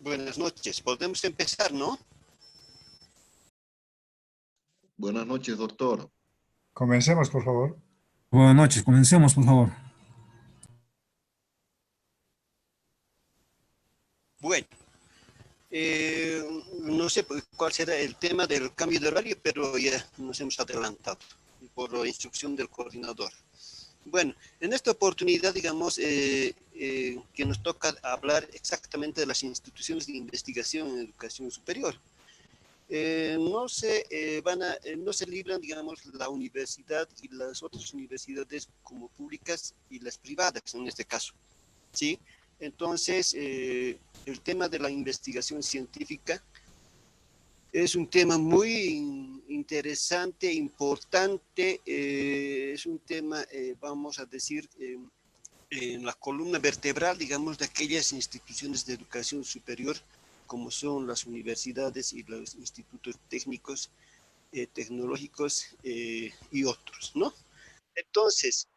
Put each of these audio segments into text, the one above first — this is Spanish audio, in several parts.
Buenas noches. Podemos empezar, ¿no? Buenas noches, doctor. Comencemos, por favor. Buenas noches, comencemos, por favor. Bueno, no sé cuál será el tema del cambio de horario, pero ya nos hemos adelantado por la instrucción del coordinador. Bueno, en esta oportunidad, digamos, que nos toca hablar exactamente de las instituciones de investigación en educación superior. No se libran, digamos, la universidad y las otras universidades como públicas y las privadas en este caso, ¿sí? Entonces, el tema de la investigación científica es un tema muy interesante, importante, es un tema, vamos a decir, en la columna vertebral, digamos, de aquellas instituciones de educación superior, como son las universidades y los institutos técnicos, tecnológicos y otros, ¿no? Entonces,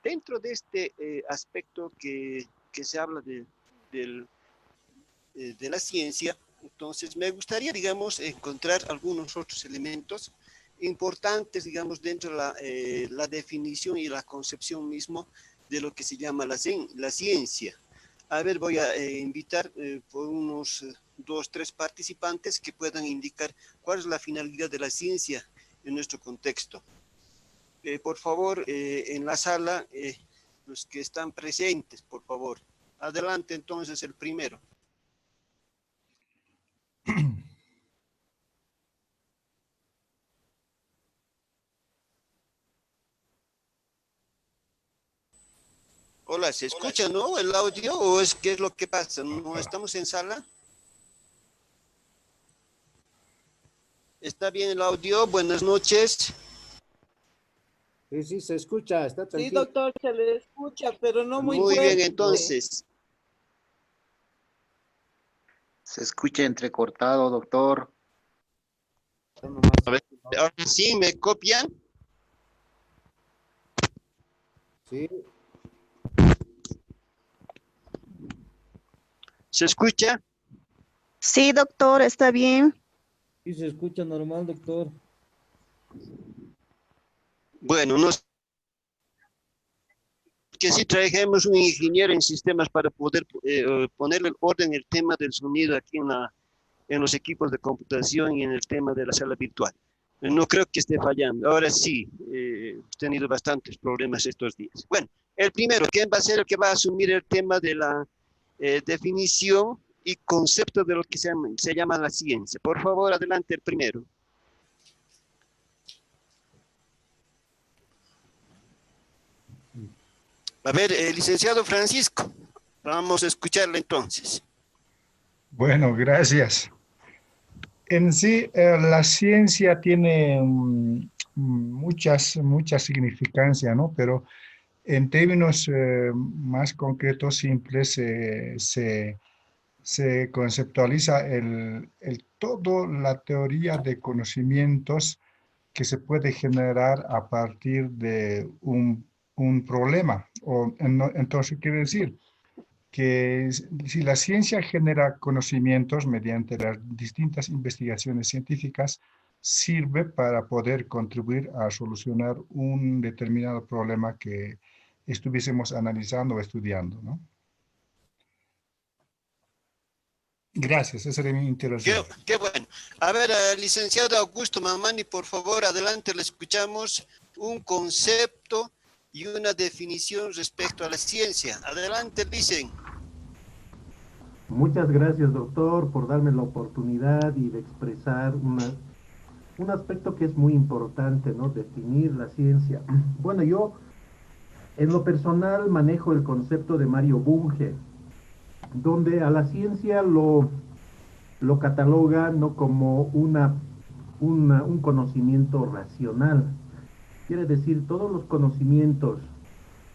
dentro de este aspecto que se habla de la ciencia, entonces me gustaría, digamos, encontrar algunos otros elementos importantes, digamos, dentro de la definición y la concepción mismo de lo que se llama la ciencia. A ver, voy a invitar por unos 2, 3 participantes que puedan indicar cuál es la finalidad de la ciencia en nuestro contexto. Por favor, en la sala, los que están presentes, por favor. Adelante, entonces, el primero. Hola, ¿se escucha, no, el audio o es qué es lo que pasa? ¿No estamos en sala? ¿Está bien el audio? Buenas noches. Sí, se escucha, está tranquilo. Sí, doctor, se le escucha, pero no muy Muy fuerte. bien, entonces. Se escucha entrecortado, doctor. A ver, ahora sí, ¿me copian? Sí, ¿Se escucha? Sí, doctor, está bien. Sí, se escucha normal, doctor. Bueno, que sí trajimos un ingeniero en sistemas para poder ponerle orden el tema del sonido aquí en los equipos de computación y en el tema de la sala virtual. No creo que esté fallando. Ahora sí, hemos tenido bastantes problemas estos días. Bueno, el primero, ¿quién va a ser el que va a asumir el tema de la definición y concepto de lo que se llama la ciencia? Por favor, adelante el primero. A ver, licenciado Francisco, vamos a escucharle entonces. Bueno, gracias. En sí, la ciencia tiene mucha significancia, ¿no? Pero en términos más concretos, simples, se conceptualiza toda la teoría de conocimientos que se puede generar a partir de un problema. Entonces, quiere decir que si la ciencia genera conocimientos mediante las distintas investigaciones científicas, sirve para poder contribuir a solucionar un determinado problema que estuviésemos analizando o estudiando, ¿no? Gracias, esa era mi intervención. Qué bueno. A ver, licenciado Augusto Mamani, por favor, adelante, le escuchamos un concepto y una definición respecto a la ciencia. Adelante, dicen. Muchas gracias, doctor, por darme la oportunidad y de expresar un aspecto que es muy importante, ¿no? Definir la ciencia. Bueno, yo en lo personal manejo el concepto de Mario Bunge, donde a la ciencia lo cataloga no como un conocimiento racional. Quiere decir, todos los conocimientos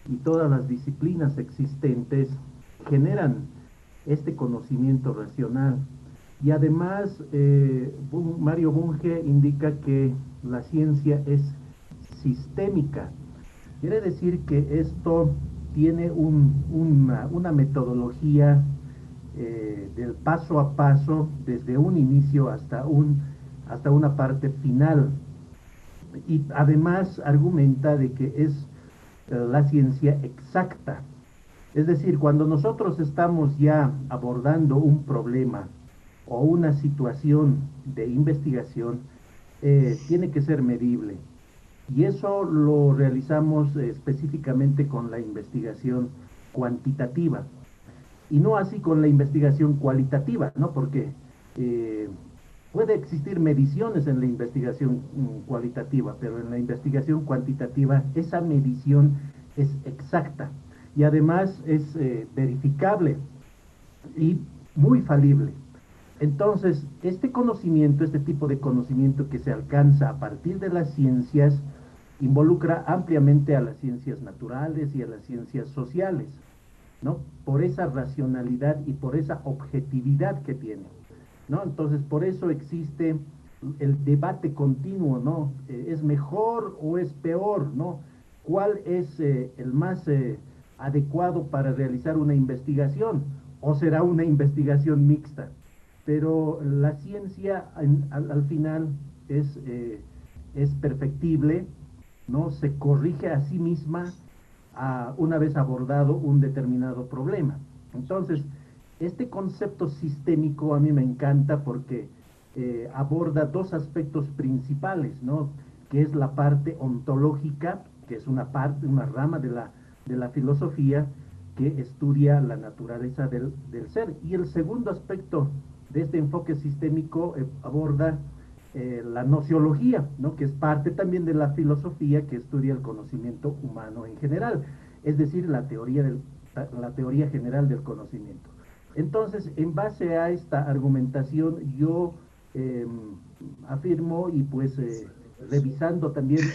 y todas las disciplinas existentes generan este conocimiento racional. Y además, Mario Bunge indica que la ciencia es sistémica. Quiere decir que esto tiene una metodología del paso a paso, desde un inicio hasta una parte final. Y además argumenta de que es la ciencia exacta. Es decir, cuando nosotros estamos ya abordando un problema o una situación de investigación, tiene que ser medible. Y eso lo realizamos específicamente con la investigación cuantitativa. Y no así con la investigación cualitativa, ¿no? Porque puede existir mediciones en la investigación cualitativa, pero en la investigación cuantitativa esa medición es exacta y además es verificable y muy falible. Entonces, este conocimiento, este tipo de conocimiento que se alcanza a partir de las ciencias, involucra ampliamente a las ciencias naturales y a las ciencias sociales, ¿no? Por esa racionalidad y por esa objetividad que tiene, ¿no? Entonces, por eso existe el debate continuo, ¿no? ¿Es mejor o es peor, ¿no? ¿Cuál es el más adecuado para realizar una investigación? ¿O será una investigación mixta? Pero la ciencia al final es perfectible, ¿no? Se corrige a sí misma una vez abordado un determinado problema. Entonces, este concepto sistémico a mí me encanta porque aborda dos aspectos principales, ¿no? Que es la parte ontológica, que es una rama de la filosofía que estudia la naturaleza del ser. Y el segundo aspecto de este enfoque sistémico aborda la nociología, ¿no? Que es parte también de la filosofía que estudia el conocimiento humano en general, es decir, la teoría general del conocimiento. Entonces, en base a esta argumentación, yo afirmo y pues revisando también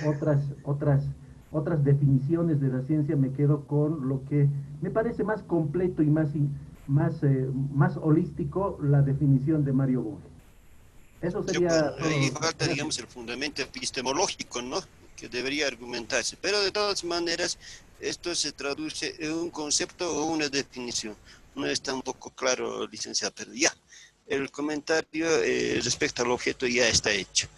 otras definiciones de la ciencia, me quedo con lo que me parece más completo y más holístico, la definición de Mario Bunge. Eso sería... Ahí falta, digamos, el fundamento epistemológico, ¿no? Que debería argumentarse. Pero de todas maneras, esto se traduce en un concepto o una definición. No está un poco claro, licenciado, pero ya. El comentario respecto al objeto ya está hecho.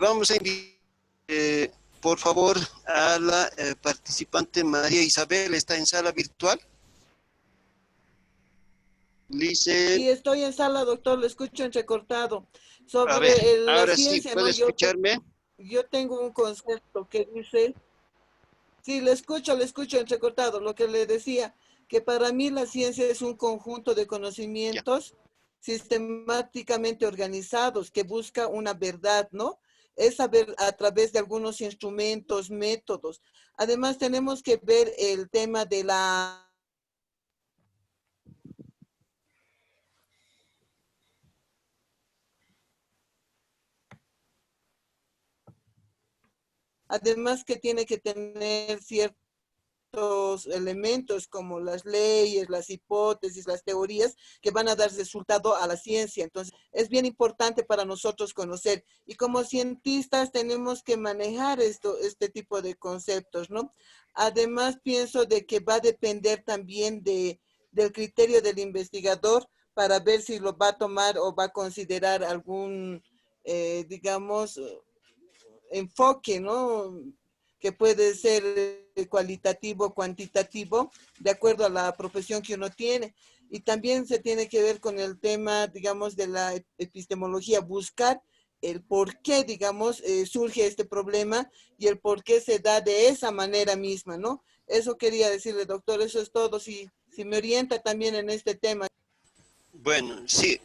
Vamos a invitar, por favor, a la participante María Isabel. ¿Está en sala virtual? Sí, estoy en sala, doctor, lo escucho entrecortado. Sobre a ver, la ahora ciencia, sí, ¿puede escucharme? Yo tengo un concepto que dice, sí, le escucho entrecortado, lo que le decía, que para mí la ciencia es un conjunto de conocimientos sistemáticamente organizados que busca una verdad, ¿no? Es saber a través de algunos instrumentos, métodos. Además, tenemos que ver el tema de la... Además que tiene que tener ciertos elementos como las leyes, las hipótesis, las teorías que van a dar resultado a la ciencia. Entonces, es bien importante para nosotros conocer. Y como cientistas tenemos que manejar este tipo de conceptos, ¿no? Además, pienso de que va a depender también del criterio del investigador para ver si lo va a tomar o va a considerar algún, digamos, enfoque, ¿no? Que puede ser cualitativo, cuantitativo, de acuerdo a la profesión que uno tiene. Y también se tiene que ver con el tema, digamos, de la epistemología, buscar el por qué, digamos, surge este problema y el por qué se da de esa manera misma, ¿no? Eso quería decirle, doctor, eso es todo. Si me orienta también en este tema. Bueno, sí,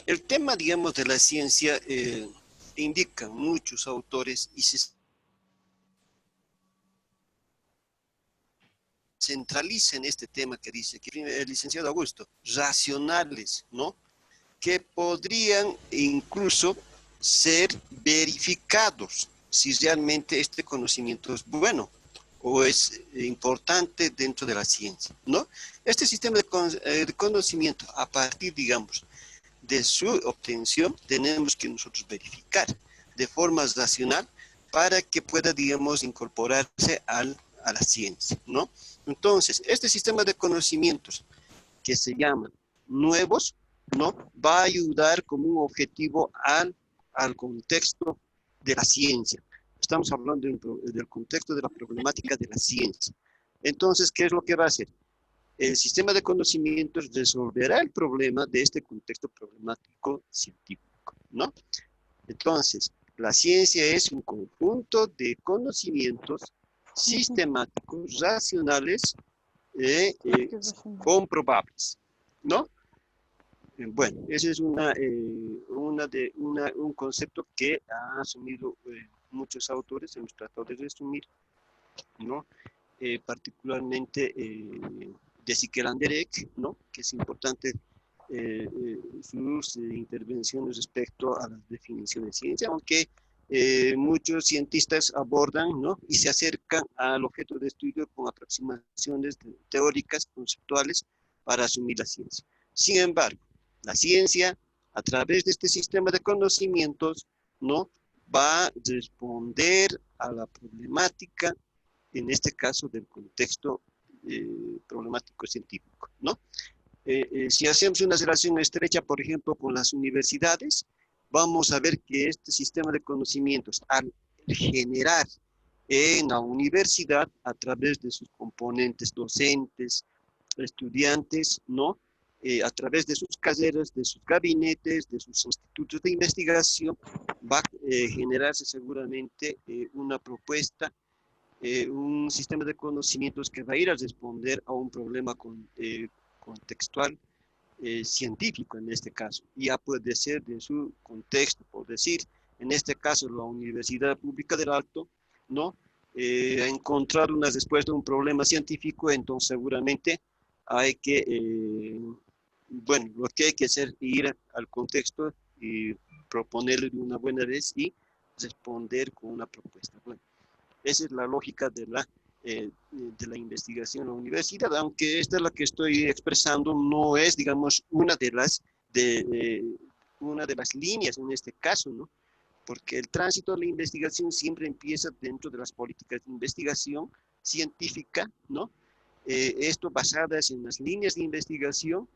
el tema, digamos, de la ciencia indican muchos autores y se centraliza en este tema que dice que el licenciado Augusto, racionales, ¿no? Que podrían incluso ser verificados si realmente este conocimiento es bueno o es importante dentro de la ciencia, ¿no? Este sistema de conocimiento, a partir, digamos, de su obtención, tenemos que nosotros verificar de forma racional para que pueda, digamos, incorporarse a la ciencia, ¿no? Entonces, este sistema de conocimientos que se llaman nuevos, ¿no? Va a ayudar como un objetivo al contexto de la ciencia. Estamos hablando del contexto de la problemática de la ciencia. Entonces, ¿qué es lo que va a hacer? El sistema de conocimientos resolverá el problema de este contexto problemático científico, ¿no? Entonces, la ciencia es un conjunto de conocimientos sistemáticos, racionales, comprobables, ¿no? Bueno, ese es un concepto que ha asumido muchos autores, hemos tratado de resumir, ¿no? Particularmente de Sikel Anderek, ¿no? Que es importante sus intervenciones respecto a las definiciones de ciencia, aunque muchos cientistas abordan, ¿no? Y se acercan al objeto de estudio con aproximaciones teóricas, conceptuales, para asumir la ciencia. Sin embargo, la ciencia, a través de este sistema de conocimientos, ¿no? Va a responder a la problemática, en este caso del contexto problemático científico, ¿no? Si hacemos una relación estrecha, por ejemplo, con las universidades, vamos a ver que este sistema de conocimientos, al generar en la universidad, a través de sus componentes docentes, estudiantes, ¿no? A través de sus carreras, de sus gabinetes, de sus institutos de investigación, va a generarse seguramente una propuesta, un sistema de conocimientos que va a ir a responder a un problema contextual científico en este caso. Ya puede ser de su contexto, por decir, en este caso la Universidad Pública del Alto, ¿no? Ha encontrado una respuesta a un problema científico, entonces seguramente hay que, bueno, lo que hay que hacer es ir al contexto y proponerle de una buena vez y responder con una propuesta. Bueno, esa es la lógica de la investigación en la universidad, aunque esta es la que estoy expresando, no es, digamos, una de las líneas en este caso, ¿no? Porque el tránsito de la investigación siempre empieza dentro de las políticas de investigación científica, ¿no? Esto basadas en las líneas de investigación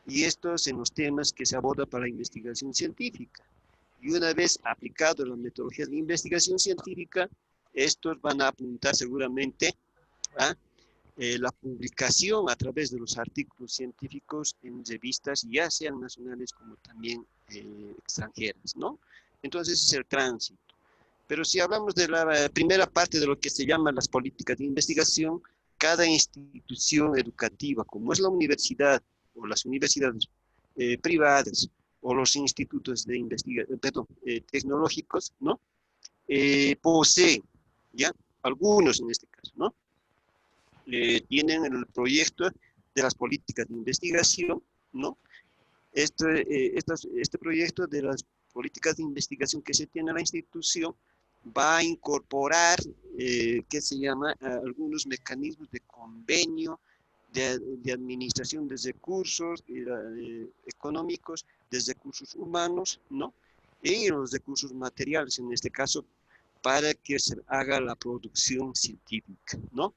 y estos en los temas que se abordan para la investigación científica. Y una vez aplicado la metodología de investigación científica, estos van a apuntar seguramente a la publicación a través de los artículos científicos en revistas, ya sean nacionales como también extranjeras, ¿no? Entonces ese es el tránsito. Pero si hablamos de la primera parte de lo que se llama las políticas de investigación, cada institución educativa, como es la universidad o las universidades privadas o los institutos de investigación, tecnológicos, ¿no? Poseen, ¿ya? Algunos en este caso, ¿no? Tienen el proyecto de las políticas de investigación, ¿no? Este proyecto de las políticas de investigación que se tiene en la institución va a incorporar, ¿qué se llama? Algunos mecanismos de convenio, de administración de recursos económicos, de recursos humanos, ¿no? Y los recursos materiales, en este caso, para que se haga la producción científica, ¿no?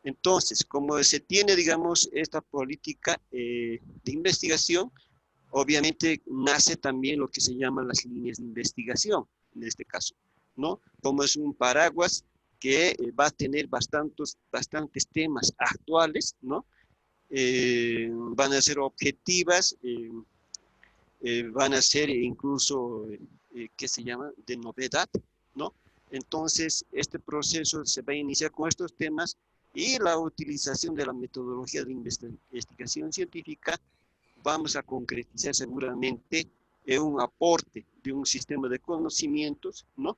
Entonces, como se tiene, digamos, esta política de investigación, obviamente nace también lo que se llaman las líneas de investigación, en este caso, ¿no? Como es un paraguas que va a tener bastantes temas actuales, ¿no? Van a ser objetivas, van a ser incluso, ¿qué se llama?, de novedad, ¿no? Entonces, este proceso se va a iniciar con estos temas y la utilización de la metodología de investigación científica vamos a concretizar seguramente un aporte de un sistema de conocimientos, ¿no?,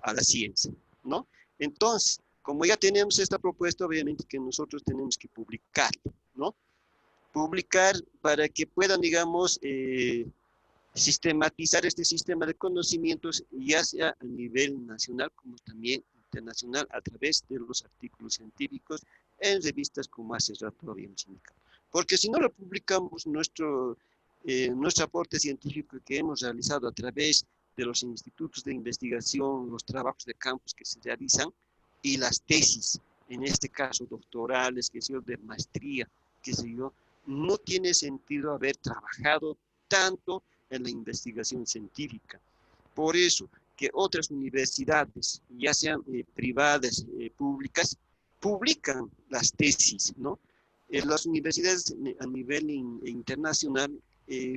a la ciencia, ¿no? Entonces, como ya tenemos esta propuesta, obviamente que nosotros tenemos que publicar, ¿no? Publicar para que puedan, digamos, sistematizar este sistema de conocimientos, ya sea a nivel nacional como también internacional, a través de los artículos científicos en revistas como hace rato habíamos indicado. Porque si no lo publicamos, nuestro aporte científico que hemos realizado a través de los institutos de investigación, los trabajos de campus que se realizan y las tesis, en este caso doctorales, que sé yo, de maestría, que sé yo, no tiene sentido haber trabajado tanto en la investigación científica. Por eso que otras universidades, ya sean privadas, públicas, publican las tesis, ¿no? Las universidades a nivel internacional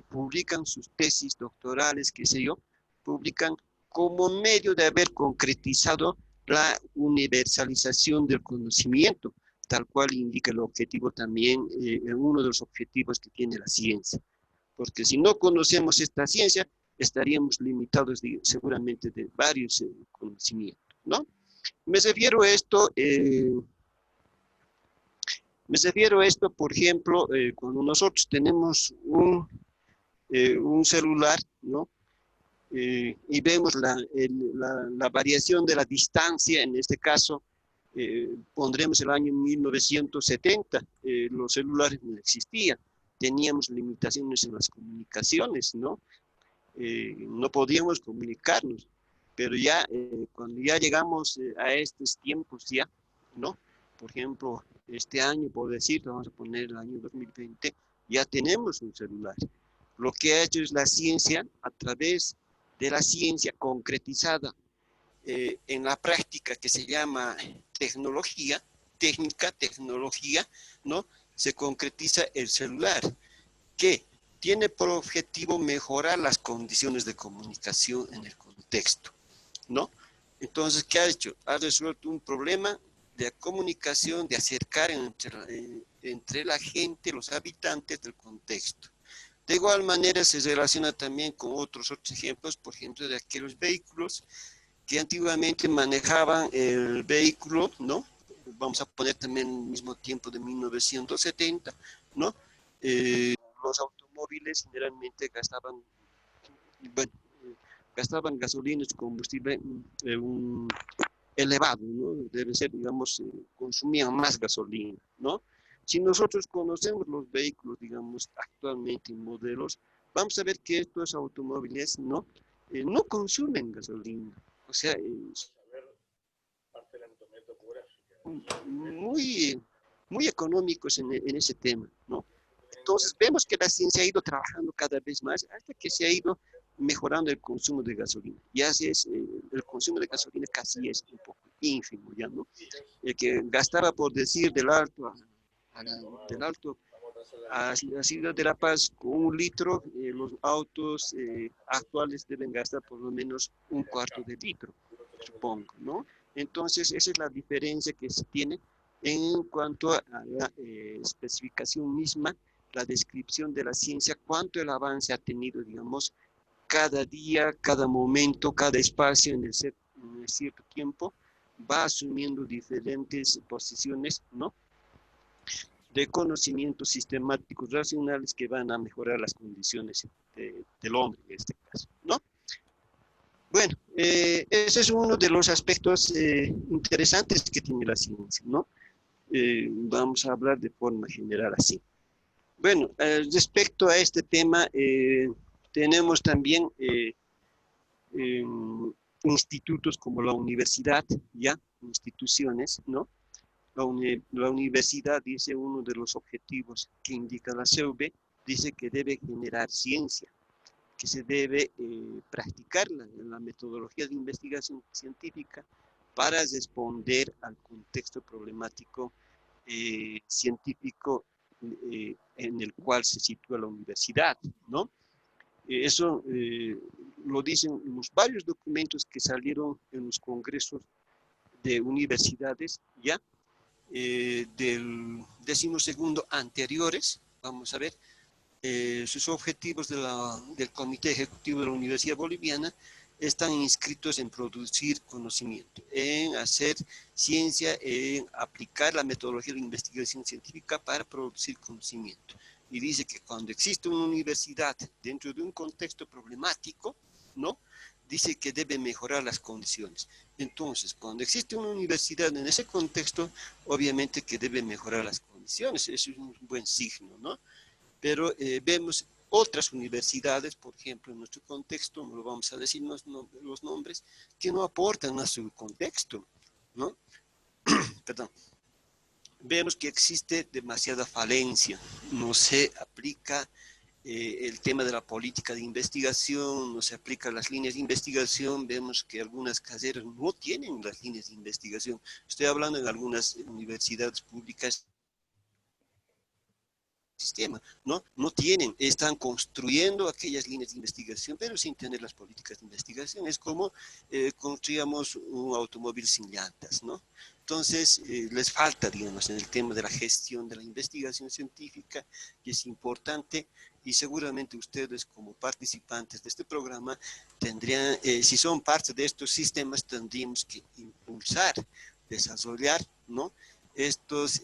publican sus tesis doctorales, qué sé yo, publican como medio de haber concretizado la universalización del conocimiento, tal cual indica el objetivo también, uno de los objetivos que tiene la ciencia. Porque si no conocemos esta ciencia, estaríamos limitados seguramente de varios conocimientos, ¿no? Me refiero a esto, por ejemplo, cuando nosotros tenemos un celular, ¿no? Y vemos la variación de la distancia, en este caso, pondremos el año 1970, los celulares no existían, teníamos limitaciones en las comunicaciones, ¿no? No podíamos comunicarnos, pero ya cuando ya llegamos a estos tiempos ya, ¿no? Por ejemplo, este año, por decir, vamos a poner el año 2020, ya tenemos un celular. Lo que ha hecho es la ciencia, a través de la ciencia concretizada en la práctica que se llama tecnología, tecnología, ¿no? Se concretiza el celular, que tiene por objetivo mejorar las condiciones de comunicación en el contexto, ¿no? Entonces, ¿qué ha hecho? Ha resuelto un problema de comunicación, de acercar entre la gente, los habitantes del contexto. De igual manera se relaciona también con otros ejemplos, por ejemplo, de aquellos vehículos que antiguamente manejaban el vehículo, ¿no? Vamos a poner también el mismo tiempo de 1970, ¿no? Los automóviles generalmente gastaban gasolinas, combustible elevado, ¿no? Debe ser, digamos, consumían más gasolina, ¿no? Si nosotros conocemos los vehículos, digamos, actualmente en modelos, vamos a ver que estos automóviles, ¿no? No consumen gasolina. O sea, muy económicos en ese tema, ¿no? Entonces vemos que la ciencia ha ido trabajando cada vez más hasta que se ha ido mejorando el consumo de gasolina. Ya el consumo de gasolina casi es un poco ínfimo, ¿ya no? El que gastaba, por decir, del alto a la ciudad de La Paz con 1 litro, los autos actuales deben gastar por lo menos 1/4 de litro, supongo, ¿no? Entonces, esa es la diferencia que se tiene en cuanto a la especificación misma, la descripción de la ciencia, cuánto el avance ha tenido, digamos, cada día, cada momento, cada espacio en el cierto tiempo, va asumiendo diferentes posiciones, ¿no? De conocimientos sistemáticos racionales que van a mejorar las condiciones del hombre en este caso, ¿no? Bueno, ese es uno de los aspectos interesantes que tiene la ciencia, ¿no? Vamos a hablar de forma general así. Bueno, respecto a este tema, tenemos también institutos como la universidad, ¿ya? Instituciones, ¿no? La universidad, dice uno de los objetivos que indica la CEUB, dice que debe generar ciencia, que se debe practicar la metodología de investigación científica para responder al contexto problemático científico en el cual se sitúa la universidad, ¿no? Eso lo dicen los varios documentos que salieron en los congresos de universidades, ¿ya? Del 12º anteriores, vamos a ver, sus objetivos del Comité Ejecutivo de la Universidad Boliviana están inscritos en producir conocimiento, en hacer ciencia, en aplicar la metodología de investigación científica para producir conocimiento. Y dice que cuando existe una universidad dentro de un contexto problemático, ¿no? Dice que debe mejorar las condiciones. Entonces, cuando existe una universidad en ese contexto, obviamente que debe mejorar las condiciones. Eso es un buen signo, ¿no? Pero vemos otras universidades, por ejemplo, en nuestro contexto, no lo vamos a decir los nombres, que no aportan a su contexto, ¿no? Perdón. vemos que existe demasiada falencia, no se aplica el tema de la política de investigación, no se aplica las líneas de investigación, vemos que algunas carreras no tienen las líneas de investigación. Estoy hablando en algunas universidades públicas, sistema, no tienen, están construyendo aquellas líneas de investigación, pero sin tener las políticas de investigación. Es como construíamos un automóvil sin llantas, ¿no? Entonces, les falta, digamos, en el tema de la gestión de la investigación científica, que es importante, y seguramente ustedes como participantes de este programa tendrían, si son parte de estos sistemas, tendríamos que impulsar, desarrollar, ¿no?, estos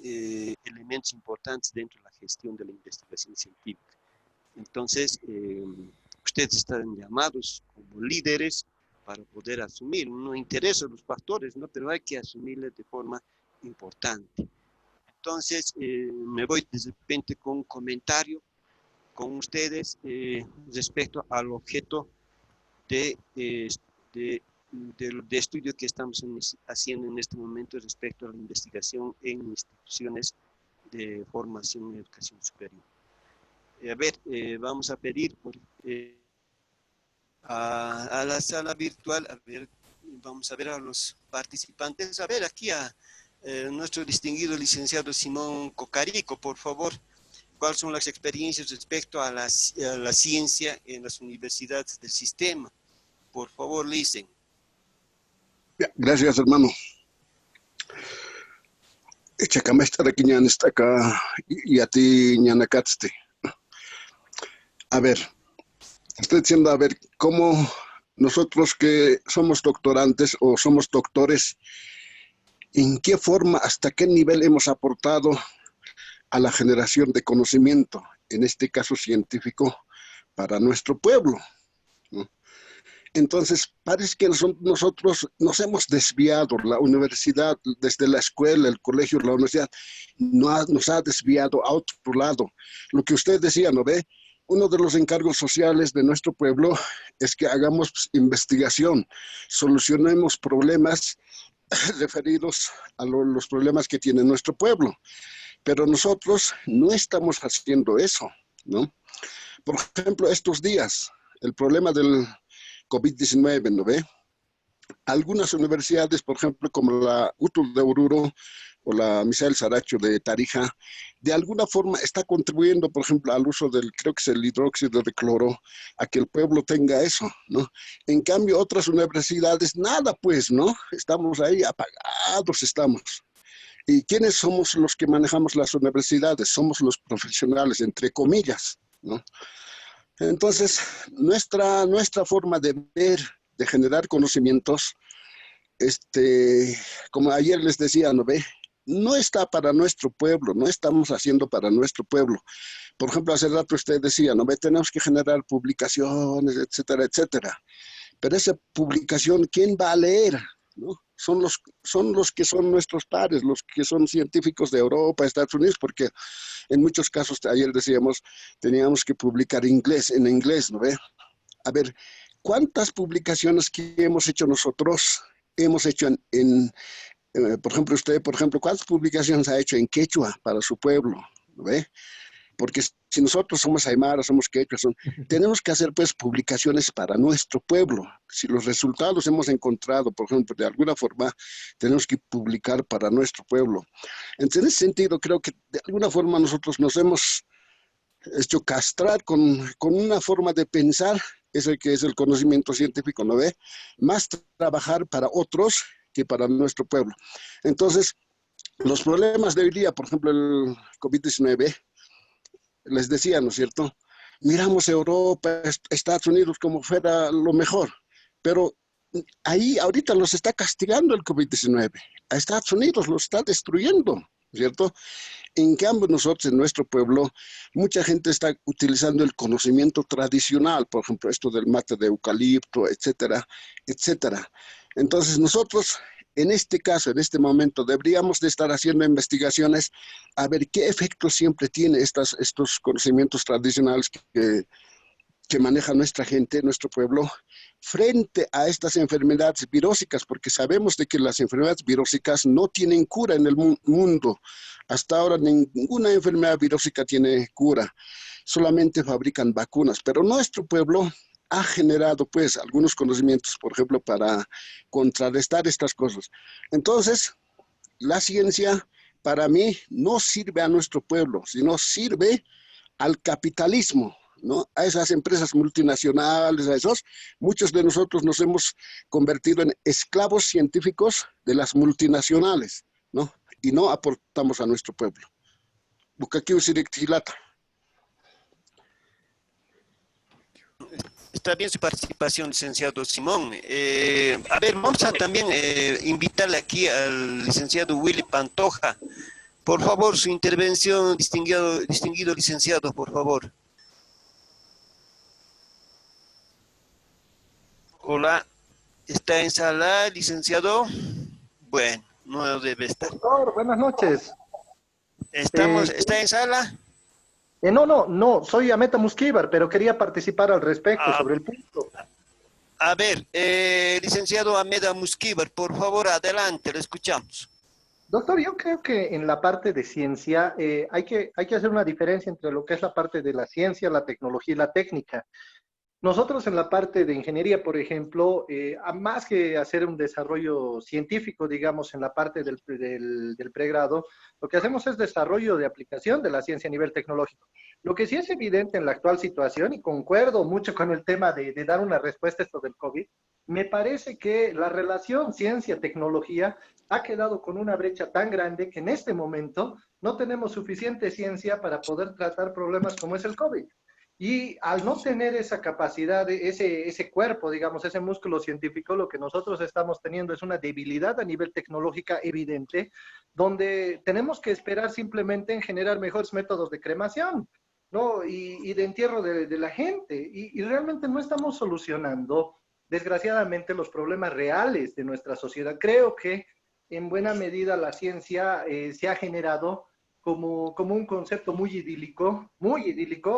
elementos importantes dentro de la gestión de la investigación científica. Entonces, ustedes están llamados como líderes para poder asumir. No interesa a los pastores, ¿no?, pero hay que asumirles de forma importante. Entonces, me voy de repente con un comentario con ustedes respecto al objeto de estudio que estamos haciendo en este momento respecto a la investigación en instituciones de formación y educación superior. Vamos a pedir a la sala virtual, vamos a ver a los participantes, aquí a nuestro distinguido licenciado Simón Cocarico, por favor, cuáles son las experiencias respecto a la ciencia en las universidades del sistema. Por favor, Licen. Gracias, hermano. Chacama está aquí, ñan está acá, y a ti, ñanacatste. A ver, estoy diciendo, a ver, cómo nosotros que somos doctorantes o somos doctores, ¿en qué forma, hasta qué nivel hemos aportado a la generación de conocimiento, en este caso científico, para nuestro pueblo, ¿no? Entonces, parece que nosotros nos hemos desviado, la universidad, desde la escuela, el colegio, la universidad, nos ha desviado a otro lado. Lo que usted decía, ¿no ve? Uno de los encargos sociales de nuestro pueblo es que hagamos investigación, solucionemos problemas referidos a los problemas que tiene nuestro pueblo. Pero nosotros no estamos haciendo eso, ¿no? Por ejemplo, estos días, el problema del COVID-19, ¿no ve? Algunas universidades, por ejemplo, como la UTU de Oruro o la Misael Saracho de Tarija, de alguna forma está contribuyendo, por ejemplo, al uso del, creo que es el hidróxido de cloro, a que el pueblo tenga eso, ¿no? En cambio, otras universidades, nada pues, ¿no? Estamos ahí apagados, estamos. ¿Y quiénes somos los que manejamos las universidades? Somos los profesionales, entre comillas, ¿no? Entonces, nuestra forma de ver, de generar conocimientos, como ayer les decía, ¿no ve? No está para nuestro pueblo, no estamos haciendo para nuestro pueblo. Por ejemplo, hace rato usted decía, ¿no ve? Tenemos que generar publicaciones, etcétera, etcétera. Pero esa publicación, ¿quién va a leer? ¿No? Son los que son nuestros pares, los que son científicos de Europa, Estados Unidos, porque en muchos casos, ayer decíamos, teníamos que publicar en inglés, ¿no ve? A ver, ¿cuántas publicaciones que hemos hecho nosotros hemos hecho por ejemplo, usted, ¿cuántas publicaciones ha hecho en quechua para su pueblo? ¿No ve? Porque si nosotros somos aymaras, somos quechuas, tenemos que hacer pues publicaciones para nuestro pueblo. Si los resultados hemos encontrado, por ejemplo, de alguna forma, tenemos que publicar para nuestro pueblo. Entonces, en ese sentido, creo que de alguna forma nosotros nos hemos hecho castrar con una forma de pensar, ese que es el conocimiento científico, ¿no ve? Más trabajar para otros que para nuestro pueblo. Entonces, los problemas de hoy día, por ejemplo, el COVID-19, les decía, ¿no es cierto? Miramos Europa, Estados Unidos como fuera lo mejor, pero ahí ahorita los está castigando el COVID-19. A Estados Unidos los está destruyendo, ¿cierto? En cambio, nosotros en nuestro pueblo, mucha gente está utilizando el conocimiento tradicional, por ejemplo, esto del mate de eucalipto, etcétera, etcétera. Entonces, nosotros, en este caso, en este momento, deberíamos de estar haciendo investigaciones a ver qué efecto siempre tiene estos conocimientos tradicionales que maneja nuestra gente, nuestro pueblo, frente a estas enfermedades virósicas, porque sabemos de que las enfermedades virósicas no tienen cura en el mundo. Hasta ahora ninguna enfermedad virósica tiene cura, solamente fabrican vacunas, pero nuestro pueblo ha generado pues algunos conocimientos, por ejemplo, para contrarrestar estas cosas. Entonces, la ciencia para mí no sirve a nuestro pueblo, sino sirve al capitalismo, ¿no? A esas empresas multinacionales, a esos. Muchos de nosotros nos hemos convertido en esclavos científicos de las multinacionales, ¿no? Y no aportamos a nuestro pueblo. Bukakiu Siriktilata. Está bien su participación, licenciado Simón. A ver, vamos a también invitarle aquí al licenciado Willy Pantoja. Por favor, su intervención, distinguido licenciado, por favor. Hola, ¿está en sala, licenciado? Bueno, no debe estar. Doctor, buenas noches. ¿Está en sala? No, soy Ameta Musquíbar, pero quería participar al respecto sobre el punto. A ver, licenciado Ameta Musquíbar, por favor, adelante, le escuchamos. Doctor, yo creo que en la parte de ciencia hay que hacer una diferencia entre lo que es la parte de la ciencia, la tecnología y la técnica. Nosotros en la parte de ingeniería, por ejemplo, más que hacer un desarrollo científico, digamos, en la parte del pregrado, lo que hacemos es desarrollo de aplicación de la ciencia a nivel tecnológico. Lo que sí es evidente en la actual situación, y concuerdo mucho con el tema de dar una respuesta a esto del COVID, me parece que la relación ciencia-tecnología ha quedado con una brecha tan grande que en este momento no tenemos suficiente ciencia para poder tratar problemas como es el COVID. Y al no tener esa capacidad, ese cuerpo, digamos, ese músculo científico, lo que nosotros estamos teniendo es una debilidad a nivel tecnológica evidente, donde tenemos que esperar simplemente en generar mejores métodos de cremación, ¿no? Y de entierro de la gente. Y realmente no estamos solucionando, desgraciadamente, los problemas reales de nuestra sociedad. Creo que en buena medida la ciencia se ha generado como un concepto muy idílico,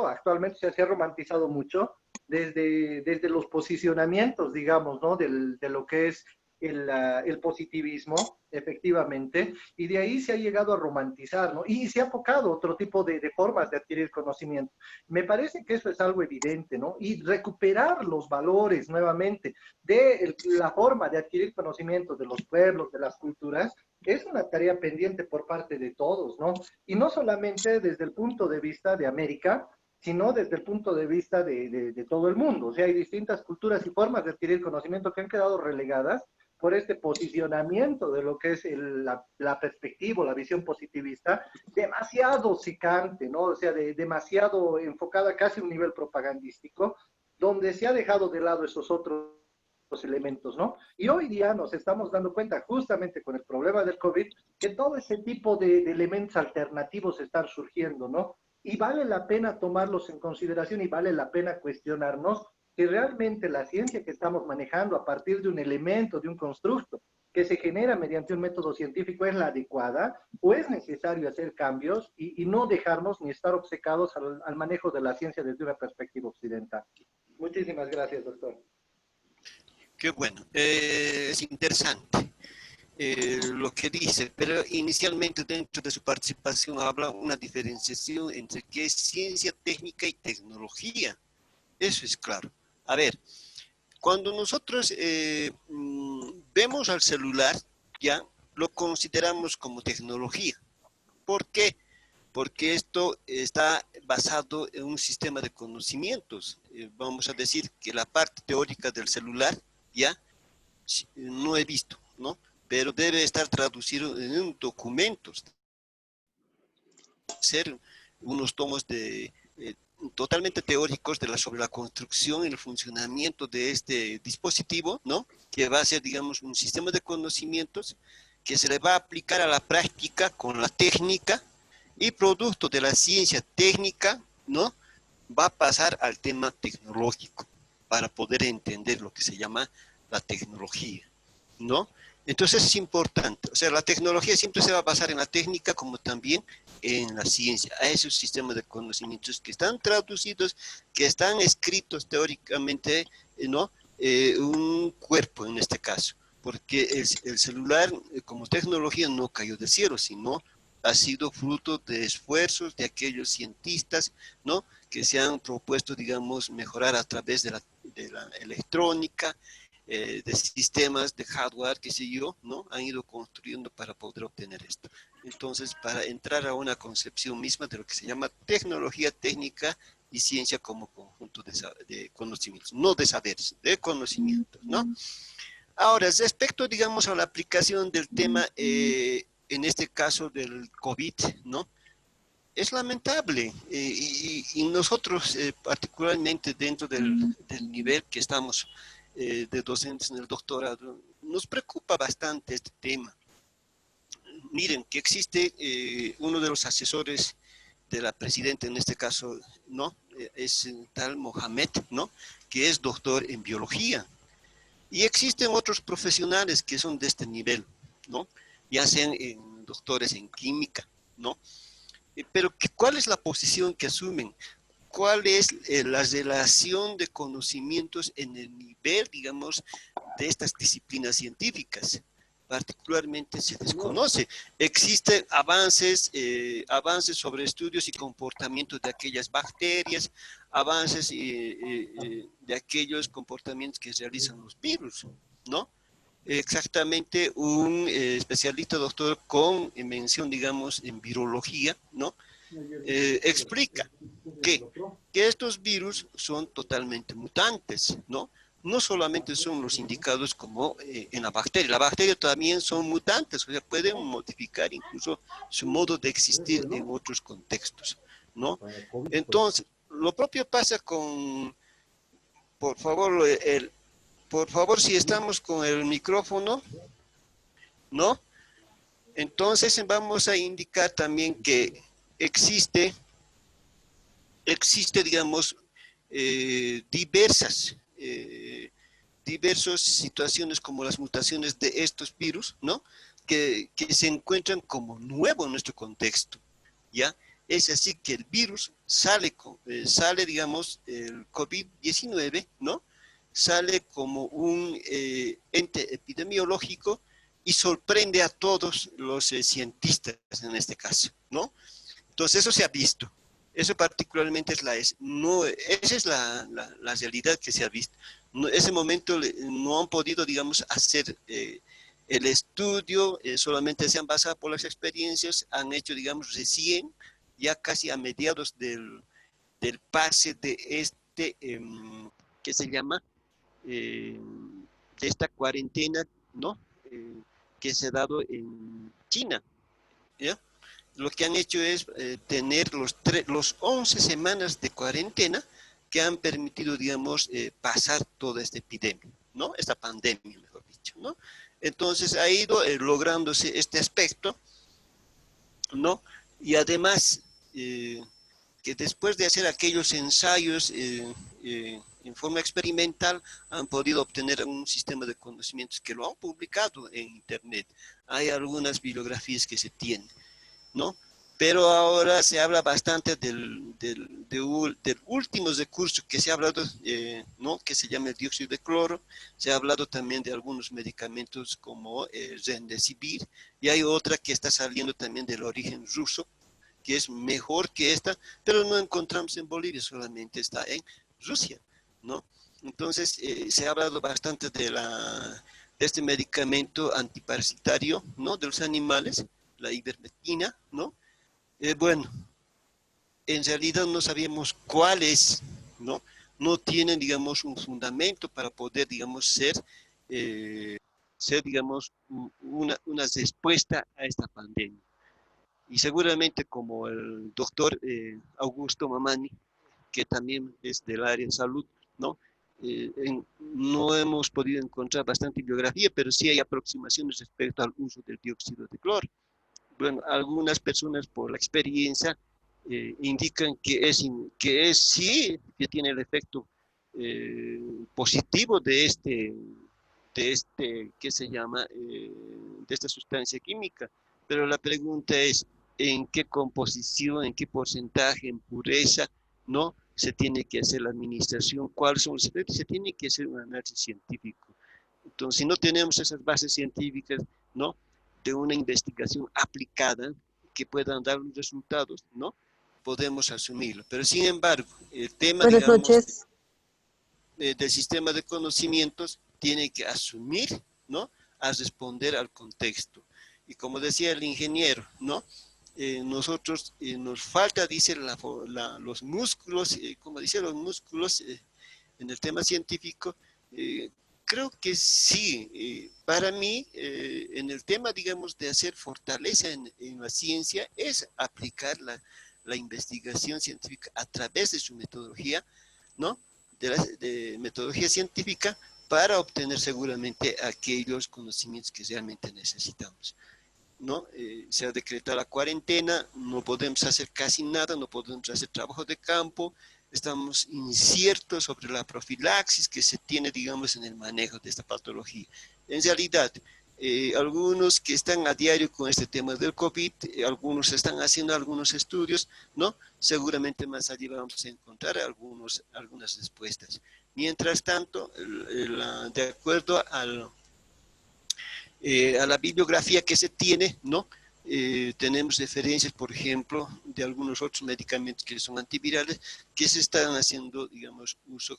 actualmente se ha romantizado mucho, desde los posicionamientos, digamos, ¿no? De lo que es el positivismo, efectivamente, y de ahí se ha llegado a romantizar, ¿no? Y se ha enfocado otro tipo de formas de adquirir conocimiento. Me parece que eso es algo evidente, ¿no? Y recuperar los valores nuevamente de la forma de adquirir conocimiento de los pueblos, de las culturas, es una tarea pendiente por parte de todos, ¿no? Y no solamente desde el punto de vista de América, sino desde el punto de vista de todo el mundo. O sea, hay distintas culturas y formas de adquirir conocimiento que han quedado relegadas por este posicionamiento de lo que es la perspectiva, la visión positivista, demasiado secante, ¿no? O sea, demasiado enfocada casi a un nivel propagandístico, donde se ha dejado de lado esos otros elementos, ¿no? Y hoy día nos estamos dando cuenta, justamente con el problema del COVID, que todo ese tipo de elementos alternativos están surgiendo, ¿no? Y vale la pena tomarlos en consideración y vale la pena cuestionarnos si realmente la ciencia que estamos manejando a partir de un elemento, de un constructo, que se genera mediante un método científico es la adecuada, o es necesario hacer cambios y no dejarnos ni estar obcecados al manejo de la ciencia desde una perspectiva occidental. Muchísimas gracias, doctor. Qué bueno, es interesante lo que dice, pero inicialmente dentro de su participación habla una diferenciación entre qué es ciencia técnica y tecnología. Eso es claro. A ver, cuando nosotros vemos al celular, ya lo consideramos como tecnología. ¿Por qué? Porque esto está basado en un sistema de conocimientos. Vamos a decir que la parte teórica del celular, ya, no he visto, ¿no? Pero debe estar traducido en documentos. Ser unos tomos totalmente teóricos sobre la construcción y el funcionamiento de este dispositivo, ¿no? Que va a ser, digamos, un sistema de conocimientos que se le va a aplicar a la práctica con la técnica y producto de la ciencia técnica, ¿no? Va a pasar al tema tecnológico para poder entender lo que se llama la tecnología, ¿no? Entonces es importante, o sea, la tecnología siempre se va a basar en la técnica como también en la ciencia, a esos sistemas de conocimientos que están traducidos, que están escritos teóricamente, ¿no? un cuerpo en este caso, porque el celular como tecnología no cayó del cielo, sino ha sido fruto de esfuerzos de aquellos cientistas, ¿no?, que se han propuesto, digamos, mejorar a través de la electrónica, de sistemas de hardware, qué sé yo, ¿no?, han ido construyendo para poder obtener esto. Entonces, para entrar a una concepción misma de lo que se llama tecnología, técnica y ciencia como conjunto de conocimientos, no de saberes, de conocimientos, ¿no? Ahora, respecto, digamos, a la aplicación del tema, en este caso del COVID, ¿no?, es lamentable, y nosotros particularmente dentro del nivel que estamos de docentes en el doctorado, nos preocupa bastante este tema. Miren, que existe uno de los asesores de la presidenta en este caso, ¿no?, es tal Mohamed, ¿no?, que es doctor en biología. Y existen otros profesionales que son de este nivel, ¿no?, ya sean doctores en química, ¿no? Pero ¿cuál es la posición que asumen? ¿Cuál es la relación de conocimientos en el nivel, digamos, de estas disciplinas científicas? Particularmente se desconoce. Existen avances sobre estudios y comportamientos de aquellas bacterias, avances de aquellos comportamientos que realizan los virus, ¿no? Exactamente, un especialista doctor con mención, digamos, en virología, ¿no?, explica que estos virus son totalmente mutantes, ¿no? No solamente son los indicados como en la bacteria también son mutantes, o sea, pueden modificar incluso su modo de existir en otros contextos, ¿no? Entonces, lo propio pasa con, por favor, si estamos con el micrófono, ¿no? Entonces vamos a indicar también que existe, digamos, diversas situaciones como las mutaciones de estos virus, ¿no?, que se encuentran como nuevo en nuestro contexto, ¿ya? Es así que el virus sale, digamos, el COVID-19, ¿no?, sale como un ente epidemiológico y sorprende a todos los cientistas en este caso, ¿no? Entonces eso se ha visto. Eso particularmente esa es la realidad que se ha visto. No, ese momento no han podido, digamos, hacer el estudio, solamente se han basado por las experiencias, han hecho, digamos, recién, ya casi a mediados del pase de este, ¿qué se llama? De esta cuarentena, ¿no?, que se ha dado en China, ¿ya? Lo que han hecho es tener los 11 semanas de cuarentena que han permitido, digamos, pasar toda esta epidemia, ¿no?, esta pandemia, mejor dicho, ¿no? Entonces ha ido lográndose este aspecto, ¿no? Y además, que después de hacer aquellos ensayos en forma experimental, han podido obtener un sistema de conocimientos que lo han publicado en Internet. Hay algunas bibliografías que se tienen, ¿no? Pero ahora se habla bastante del último recurso que se ha hablado, ¿no?, que se llama el dióxido de cloro. Se ha hablado también de algunos medicamentos como Remdesivir, y hay otra que está saliendo también del origen ruso, que es mejor que esta, pero no encontramos en Bolivia, solamente está en Rusia, ¿no? Entonces, se ha hablado bastante de este medicamento antiparasitario, ¿no?, de los animales, la ivermectina, ¿no? Bueno, en realidad no sabíamos cuál es, ¿no? No tienen, digamos, un fundamento para poder, digamos, ser digamos, una respuesta a esta pandemia. Y seguramente como el doctor Augusto Mamani, que también es del área de salud, ¿no? No hemos podido encontrar bastante bibliografía, pero sí hay aproximaciones respecto al uso del dióxido de cloro. Bueno, algunas personas por la experiencia indican que sí, que tiene el efecto positivo de ¿qué se llama? De esta sustancia química. Pero la pregunta es, ¿en qué composición, en qué porcentaje, en pureza, ¿no? se tiene que hacer la administración, cuáles son los efectos, se tiene que hacer un análisis científico. Entonces, si no tenemos esas bases científicas, ¿no?, de una investigación aplicada que puedan dar los resultados, ¿no?, podemos asumirlo. Pero sin embargo, el tema, Buenas digamos, noches. del sistema de conocimientos tiene que asumir, ¿no?, a responder al contexto. Y como decía el ingeniero, ¿no?, nosotros nos falta, dice, los músculos, como dice, los músculos en el tema científico. Creo que sí. Para mí, en el tema, digamos, de hacer fortaleza en la ciencia, es aplicar la investigación científica a través de su metodología, ¿no?, de metodología científica, para obtener seguramente aquellos conocimientos que realmente necesitamos, ¿no? Se ha decretado la cuarentena, no podemos hacer casi nada, no podemos hacer trabajo de campo, estamos inciertos sobre la profilaxis que se tiene, digamos, en el manejo de esta patología. En realidad, algunos que están a diario con este tema del COVID, algunos están haciendo algunos estudios, ¿no? Seguramente más allí vamos a encontrar algunas respuestas. Mientras tanto, de acuerdo a la bibliografía que se tiene, ¿no?, tenemos referencias, por ejemplo, de algunos otros medicamentos que son antivirales, que se están haciendo, digamos, uso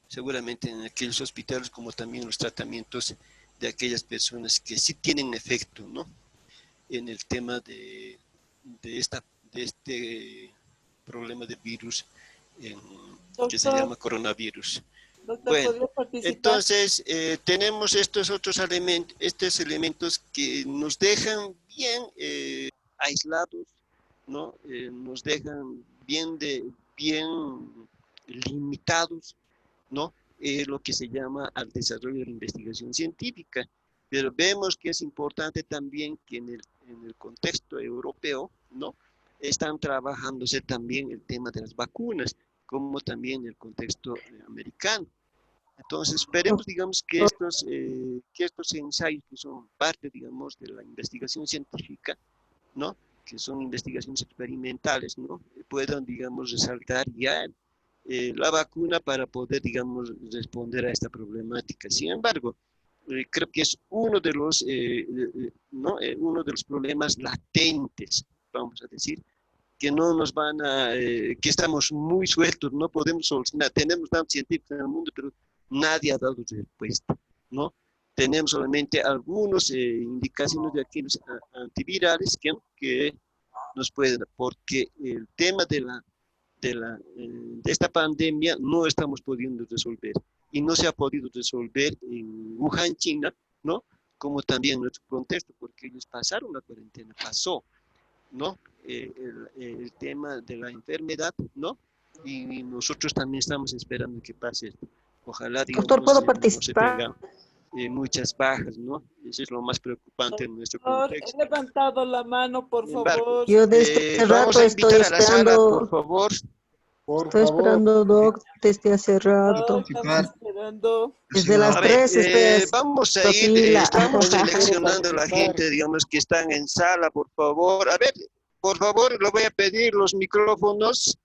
seguramente en aquellos hospitales, como también los tratamientos de aquellas personas que sí tienen efecto, ¿no?, en el tema de este problema de virus que se llama coronavirus. Doctor, Bueno, ¿podría participar? entonces tenemos estos otros elementos que nos dejan bien aislados, ¿no? Nos dejan bien limitados, ¿no?, lo que se llama al desarrollo de la investigación científica. Pero vemos que es importante también que en el contexto europeo, ¿no?, están trabajándose también el tema de las vacunas, como también en el contexto americano. Entonces, esperemos, digamos, que estos ensayos que son parte, digamos, de la investigación científica, ¿no?, que son investigaciones experimentales, ¿no?, puedan, digamos, resaltar ya la vacuna para poder, digamos, responder a esta problemática. Sin embargo, creo que es uno de los problemas latentes, vamos a decir, que no nos van a, que estamos muy sueltos, no podemos solucionar. Tenemos tantos científicos en el mundo, pero nadie ha dado respuesta, ¿no? Tenemos solamente algunas indicaciones de aquellos antivirales que nos pueden, porque el tema de esta pandemia no estamos pudiendo resolver, y no se ha podido resolver en Wuhan, China, ¿no?, como también en nuestro contexto, porque ellos pasaron la cuarentena, pasó, ¿no?, el tema de la enfermedad, ¿no?, y nosotros también estamos esperando que pase esto. Ojalá, digamos, Doctor, ¿puedo no se participar? tengan muchas bajas, ¿no? Eso es lo más preocupante en nuestro Doctor, contexto. he levantado la mano, por Sin embargo, favor. Yo desde hace vamos rato a estoy invitar a la sala, por esperando. favor. Estoy esperando, Doc, desde hace rato. Estamos esperando. Desde las A ver, 3 estoy vamos a ir, fila. estamos seleccionando a la gente, digamos, que están en sala, por favor. A ver, por favor, le voy a pedir los micrófonos.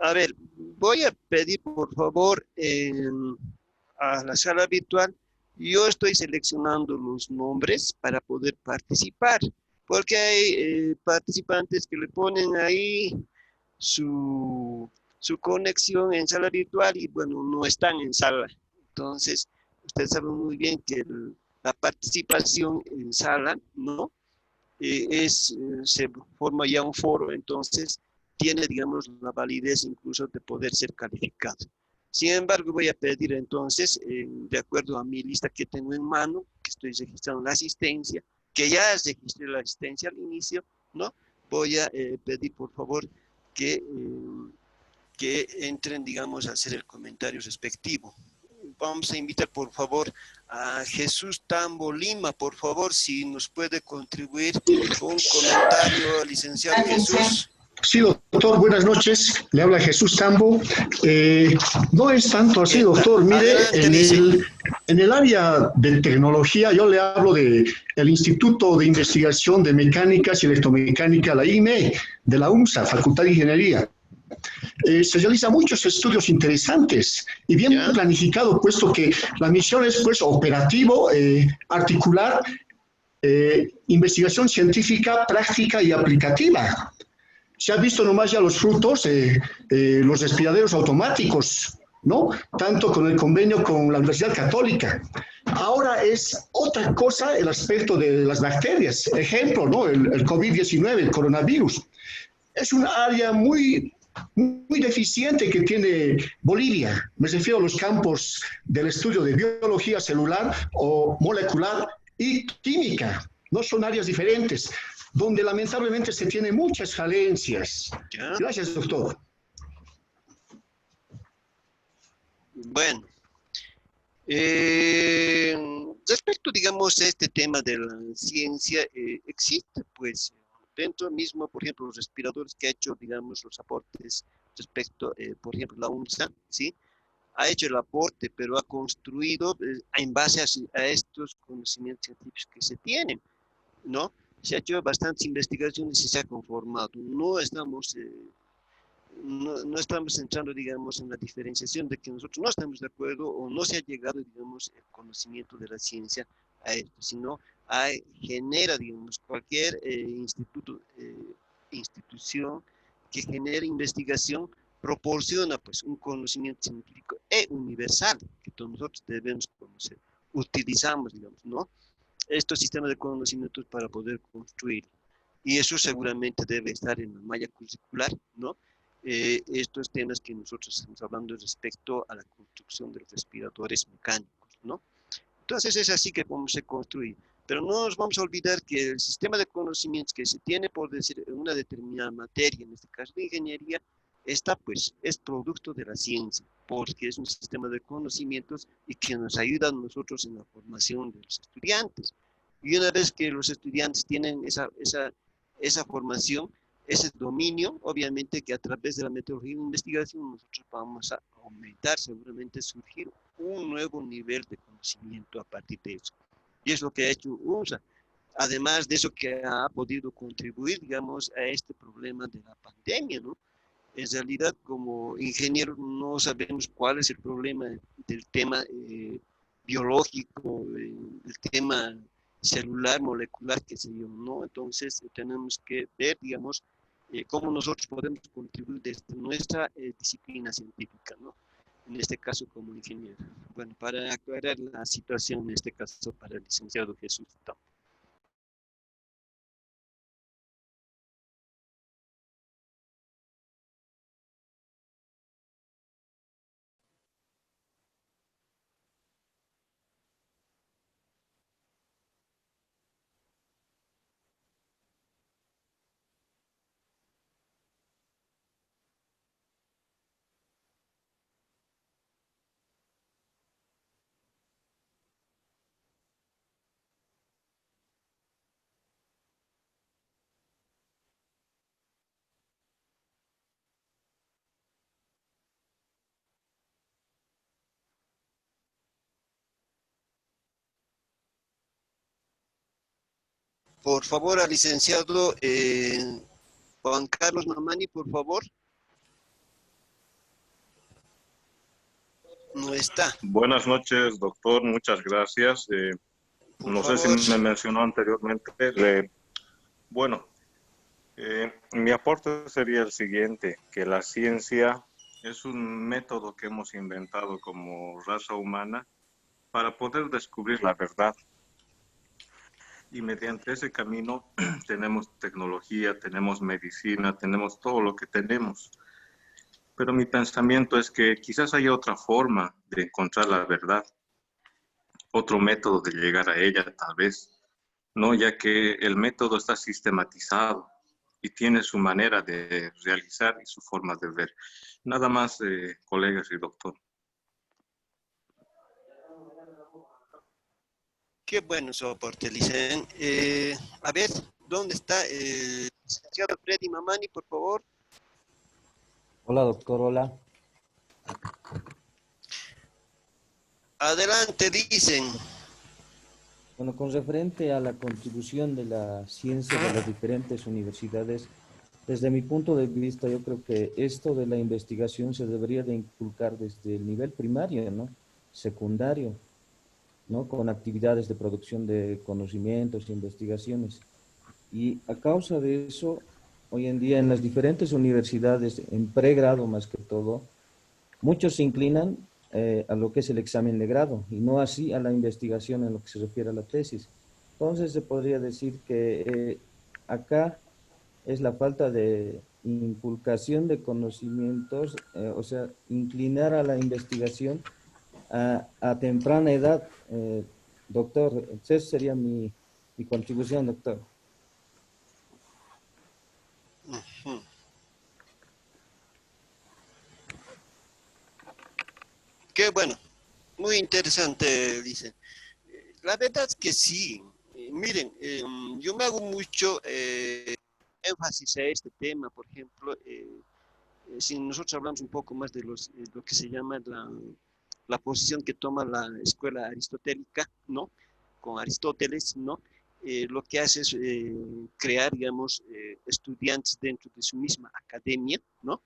A ver, voy a pedir, por favor, a la sala virtual. Yo estoy seleccionando los nombres para poder participar, porque hay participantes que le ponen ahí su conexión en sala virtual y, bueno, no están en sala. Entonces, ustedes saben muy bien que la participación en sala, ¿no?, se forma ya un foro, entonces tiene, digamos, la validez incluso de poder ser calificado. Sin embargo, voy a pedir entonces, de acuerdo a mi lista que tengo en mano, que estoy registrando la asistencia, que ya registré la asistencia al inicio, ¿no?, voy a pedir, por favor, que entren, digamos, a hacer el comentario respectivo. Vamos a invitar, por favor, a Jesús Tambo Lima, por favor, si nos puede contribuir con un comentario, licenciado Jesús. Sí, doctor, buenas noches. Le habla Jesús Tambo. No es tanto así, doctor. Mire, en el área de tecnología, yo le hablo del Instituto de Investigación de Mecánicas y Electromecánica, la IME, de la UMSA, Facultad de Ingeniería. Se realizan muchos estudios interesantes y bien planificado, puesto que la misión es pues operativo, articular, investigación científica, práctica y aplicativa. Se ha visto nomás ya los frutos, los respiraderos automáticos, ¿no? Tanto con el convenio con la Universidad Católica. Ahora es otra cosa el aspecto de las bacterias. Ejemplo, ¿no? El COVID-19, el coronavirus. Es un área muy deficiente que tiene Bolivia. Me refiero a los campos del estudio de biología celular o molecular y química. No son áreas diferentes, donde lamentablemente se tienen muchas falencias. Gracias, doctor. Bueno, respecto, digamos, a este tema de la ciencia, existe, pues, dentro mismo, por ejemplo, los respiradores que ha hecho, digamos, los aportes respecto, por ejemplo, la UNSA, ¿sí? Ha hecho el aporte, pero ha construido en base a estos conocimientos científicos que se tienen, ¿no? Se ha hecho bastantes investigaciones y se ha conformado. No estamos entrando, digamos, en la diferenciación de que nosotros no estamos de acuerdo o no se ha llegado, digamos, el conocimiento de la ciencia a esto, sino genera, digamos, cualquier institución que genere investigación proporciona, pues, un conocimiento científico universal que todos nosotros debemos conocer. Utilizamos, digamos, ¿no? Estos sistemas de conocimientos para poder construir. Y eso seguramente debe estar en la malla curricular, ¿no? Estos temas que nosotros estamos hablando respecto a la construcción de los respiradores mecánicos, ¿no? Entonces es así que vamos a construir. Pero no nos vamos a olvidar que el sistema de conocimientos que se tiene por decir una determinada materia, en este caso de ingeniería, pues, es producto de la ciencia, porque es un sistema de conocimientos y que nos ayuda a nosotros en la formación de los estudiantes. Y una vez que los estudiantes tienen esa formación, ese dominio, obviamente que a través de la metodología de investigación nosotros vamos a aumentar, seguramente surgir un nuevo nivel de conocimiento a partir de eso. Y es lo que ha hecho UNSA. Además de eso que ha podido contribuir, digamos, a este problema de la pandemia, ¿no? En realidad, como ingenieros, no sabemos cuál es el problema del tema biológico, el tema celular, molecular, qué sé yo, ¿no? Entonces, tenemos que ver, digamos, cómo nosotros podemos contribuir desde nuestra disciplina científica, ¿no? En este caso, como ingeniero. Bueno, para aclarar la situación, en este caso, para el licenciado Jesús Tambo. Por favor, al licenciado Juan Carlos Mamani, por favor. No está. Buenas noches, doctor. Muchas gracias. No sé si me mencionó anteriormente. Bueno, mi aporte sería el siguiente, que la ciencia es un método que hemos inventado como raza humana para poder descubrir la verdad. Y mediante ese camino tenemos tecnología, tenemos medicina, tenemos todo lo que tenemos. Pero mi pensamiento es que quizás haya otra forma de encontrar la verdad, otro método de llegar a ella tal vez, ¿no? Ya que el método está sistematizado y tiene su manera de realizar y su forma de ver. Nada más, colegas y doctor. Qué bueno su aporte, Licen. A ver, ¿Dónde está licenciado Freddy Mamani, por favor? Hola, doctor, hola. Adelante, dicen. Bueno, con referente a la contribución de la ciencia de las diferentes universidades, desde mi punto de vista, yo creo que esto de la investigación se debería de inculcar desde el nivel primario, ¿no? Secundario, ¿no? Con actividades de producción de conocimientos e investigaciones. Y a causa de eso, hoy en día en las diferentes universidades, en pregrado más que todo, muchos se inclinan a lo que es el examen de grado y no así a la investigación en lo que se refiere a la tesis. Entonces se podría decir que acá es la falta de inculcación de conocimientos, o sea, inclinar a la investigación a temprana edad, doctor. Esa sería mi contribución, doctor. Ujú. Qué bueno, muy interesante, dice. La verdad es que sí. Miren, yo me hago mucho énfasis a este tema, por ejemplo, si nosotros hablamos un poco más de lo que se llama la posición que toma la escuela aristotélica, ¿no? Con Aristóteles, ¿no? Lo que hace es crear, digamos, estudiantes dentro de su misma academia, ¿no?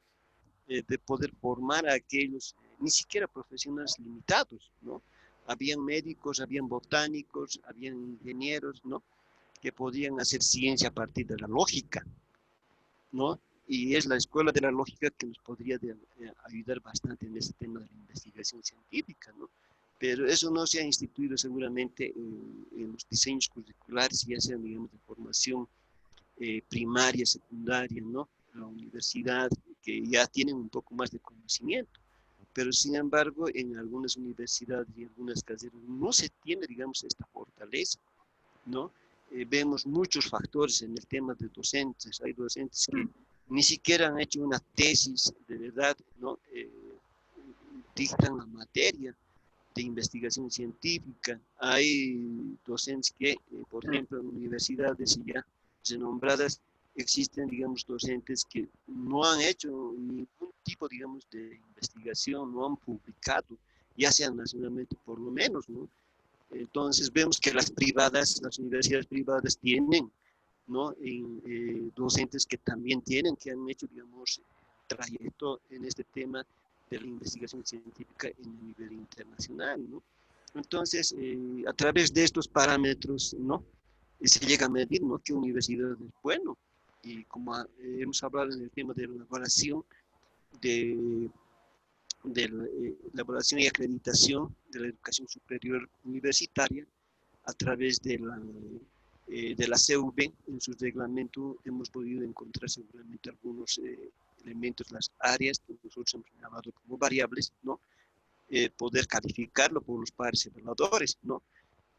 De poder formar a aquellos, ni siquiera profesionales limitados, ¿no? Habían médicos, habían botánicos, habían ingenieros, ¿no? Que podían hacer ciencia a partir de la lógica, ¿no? Y es la escuela de la lógica que nos podría ayudar bastante en ese tema de la investigación científica, ¿no? Pero eso no se ha instituido seguramente en los diseños curriculares, ya sean, digamos, de formación primaria, secundaria, ¿no? La universidad, que ya tienen un poco más de conocimiento. Pero sin embargo, en algunas universidades y algunas carreras no se tiene, digamos, esta fortaleza, ¿no? Vemos muchos factores en el tema de docentes. Hay docentes que ni siquiera han hecho una tesis de verdad, ¿no? Dictan la materia de investigación científica. Hay docentes que, por ejemplo, en universidades ya renombradas, existen, digamos, docentes que no han hecho ningún tipo, digamos, de investigación, no han publicado, ya sea nacionalmente por lo menos, ¿no? Entonces vemos que las privadas, las universidades privadas tienen, ¿no? Docentes que también tienen, que han hecho, digamos, trayecto en este tema de la investigación científica en el nivel internacional, ¿no? Entonces, a través de estos parámetros, ¿no? Se llega a medir, ¿no? Qué universidad es bueno. Y como hemos hablado en el tema de la elaboración de la elaboración y acreditación de la educación superior universitaria a través de la CV, en su reglamento hemos podido encontrar seguramente algunos elementos, las áreas que nosotros hemos llamado como variables, ¿no? Poder calificarlo por los pares evaluadores, ¿no?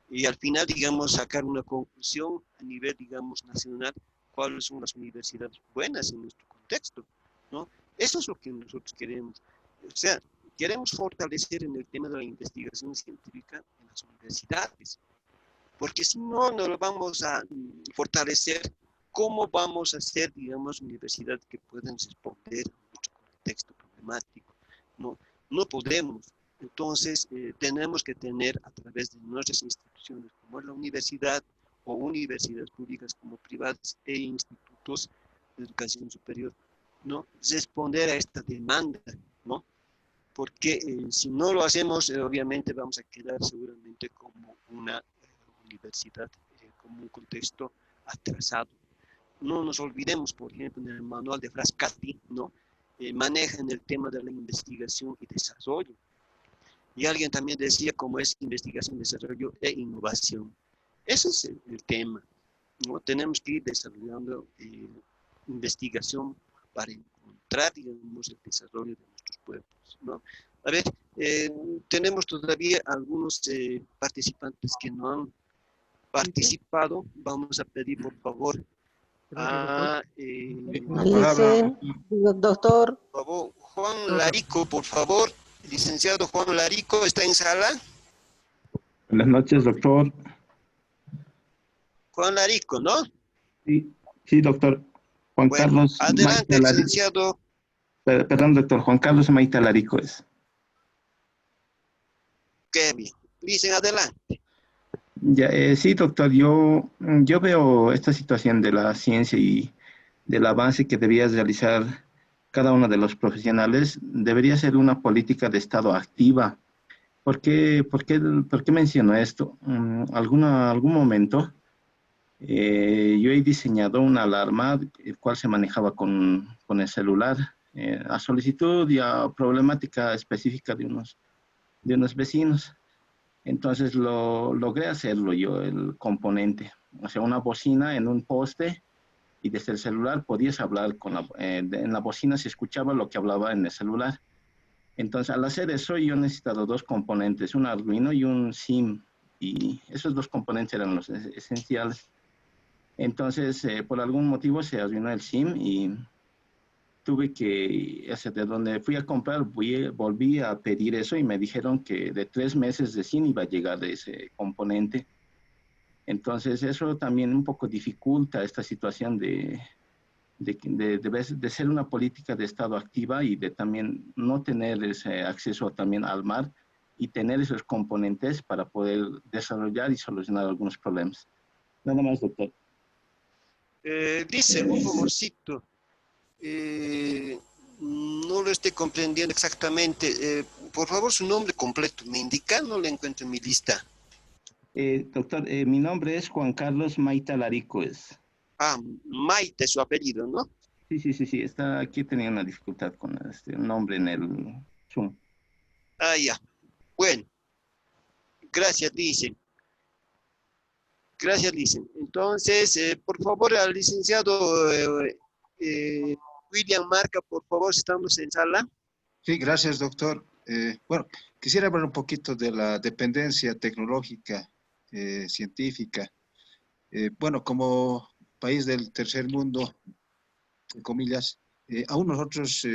Y al final, digamos, sacar una conclusión a nivel, digamos, nacional, cuáles son las universidades buenas en nuestro contexto, ¿no? Eso es lo que nosotros queremos. O sea, queremos fortalecer en el tema de la investigación científica en las universidades, porque si no, no lo vamos a fortalecer. ¿Cómo vamos a hacer, digamos, universidades que puedan responder a nuestro contexto problemático? No, no podemos. Entonces, tenemos que tener a través de nuestras instituciones, como es la universidad o universidades públicas como privadas e institutos de educación superior, ¿no? Responder a esta demanda, ¿no? Porque si no lo hacemos, obviamente vamos a quedar seguramente como una universidad, como un contexto atrasado. No nos olvidemos, por ejemplo, en el manual de Frascati, ¿no? Manejan el tema de la investigación y desarrollo. Y alguien también decía cómo es investigación, desarrollo e innovación. Ese es el tema, ¿no? Tenemos que ir desarrollando investigación para encontrar, digamos, el desarrollo de nuestros pueblos, ¿no? A ver, tenemos todavía algunos participantes que no han participado. Vamos a pedir, por favor, a... Dicen, doctor. Por favor, Juan Larico, por favor. Licenciado Juan Larico, ¿está en sala? Buenas noches, doctor. Juan Larico, ¿no? Sí, sí, doctor. Juan Bueno, Carlos adelante, Maite Alarico. licenciado. Perdón, doctor. Juan Carlos Maite Alarico es. Qué bien. Dicen adelante. Ya, sí, doctor. Yo veo esta situación de la ciencia y del avance que debía realizar cada uno de los profesionales. Debería ser una política de Estado activa. ¿Por qué menciono esto? Algún momento yo he diseñado una alarma, el cual se manejaba con el celular, a solicitud y a problemática específica de unos vecinos. Entonces logré hacerlo yo, el componente. O sea, una bocina en un poste y desde el celular podías hablar en la bocina se escuchaba lo que hablaba en el celular. Entonces, al hacer eso, yo he necesitado dos componentes, un Arduino y un SIM. Y esos dos componentes eran los esenciales. Entonces, por algún motivo se arruinó el SIM y tuve que, de donde fui a comprar, volví a pedir eso y me dijeron que de 3 meses de SIM iba a llegar ese componente. Entonces, eso también un poco dificulta esta situación de ser una política de Estado activa y de también no tener ese acceso también al mar y tener esos componentes para poder desarrollar y solucionar algunos problemas. Nada más, doctor. Dice, un favorcito. No lo estoy comprendiendo exactamente. Por favor, su nombre completo. ¿Me indica? No lo encuentro en mi lista. Doctor, mi nombre es Juan Carlos Maite Alarico. Ah, Maite, su apellido, ¿no? Sí. Aquí tenía una dificultad con este nombre en el Zoom. Ah, ya. Bueno. Gracias, dicen. Gracias, dicen. Entonces, por favor, al licenciado William Marca, por favor, estamos en sala. Sí, gracias, doctor. Bueno, quisiera hablar un poquito de la dependencia tecnológica, científica. Bueno, como país del tercer mundo, entre comillas, aún nosotros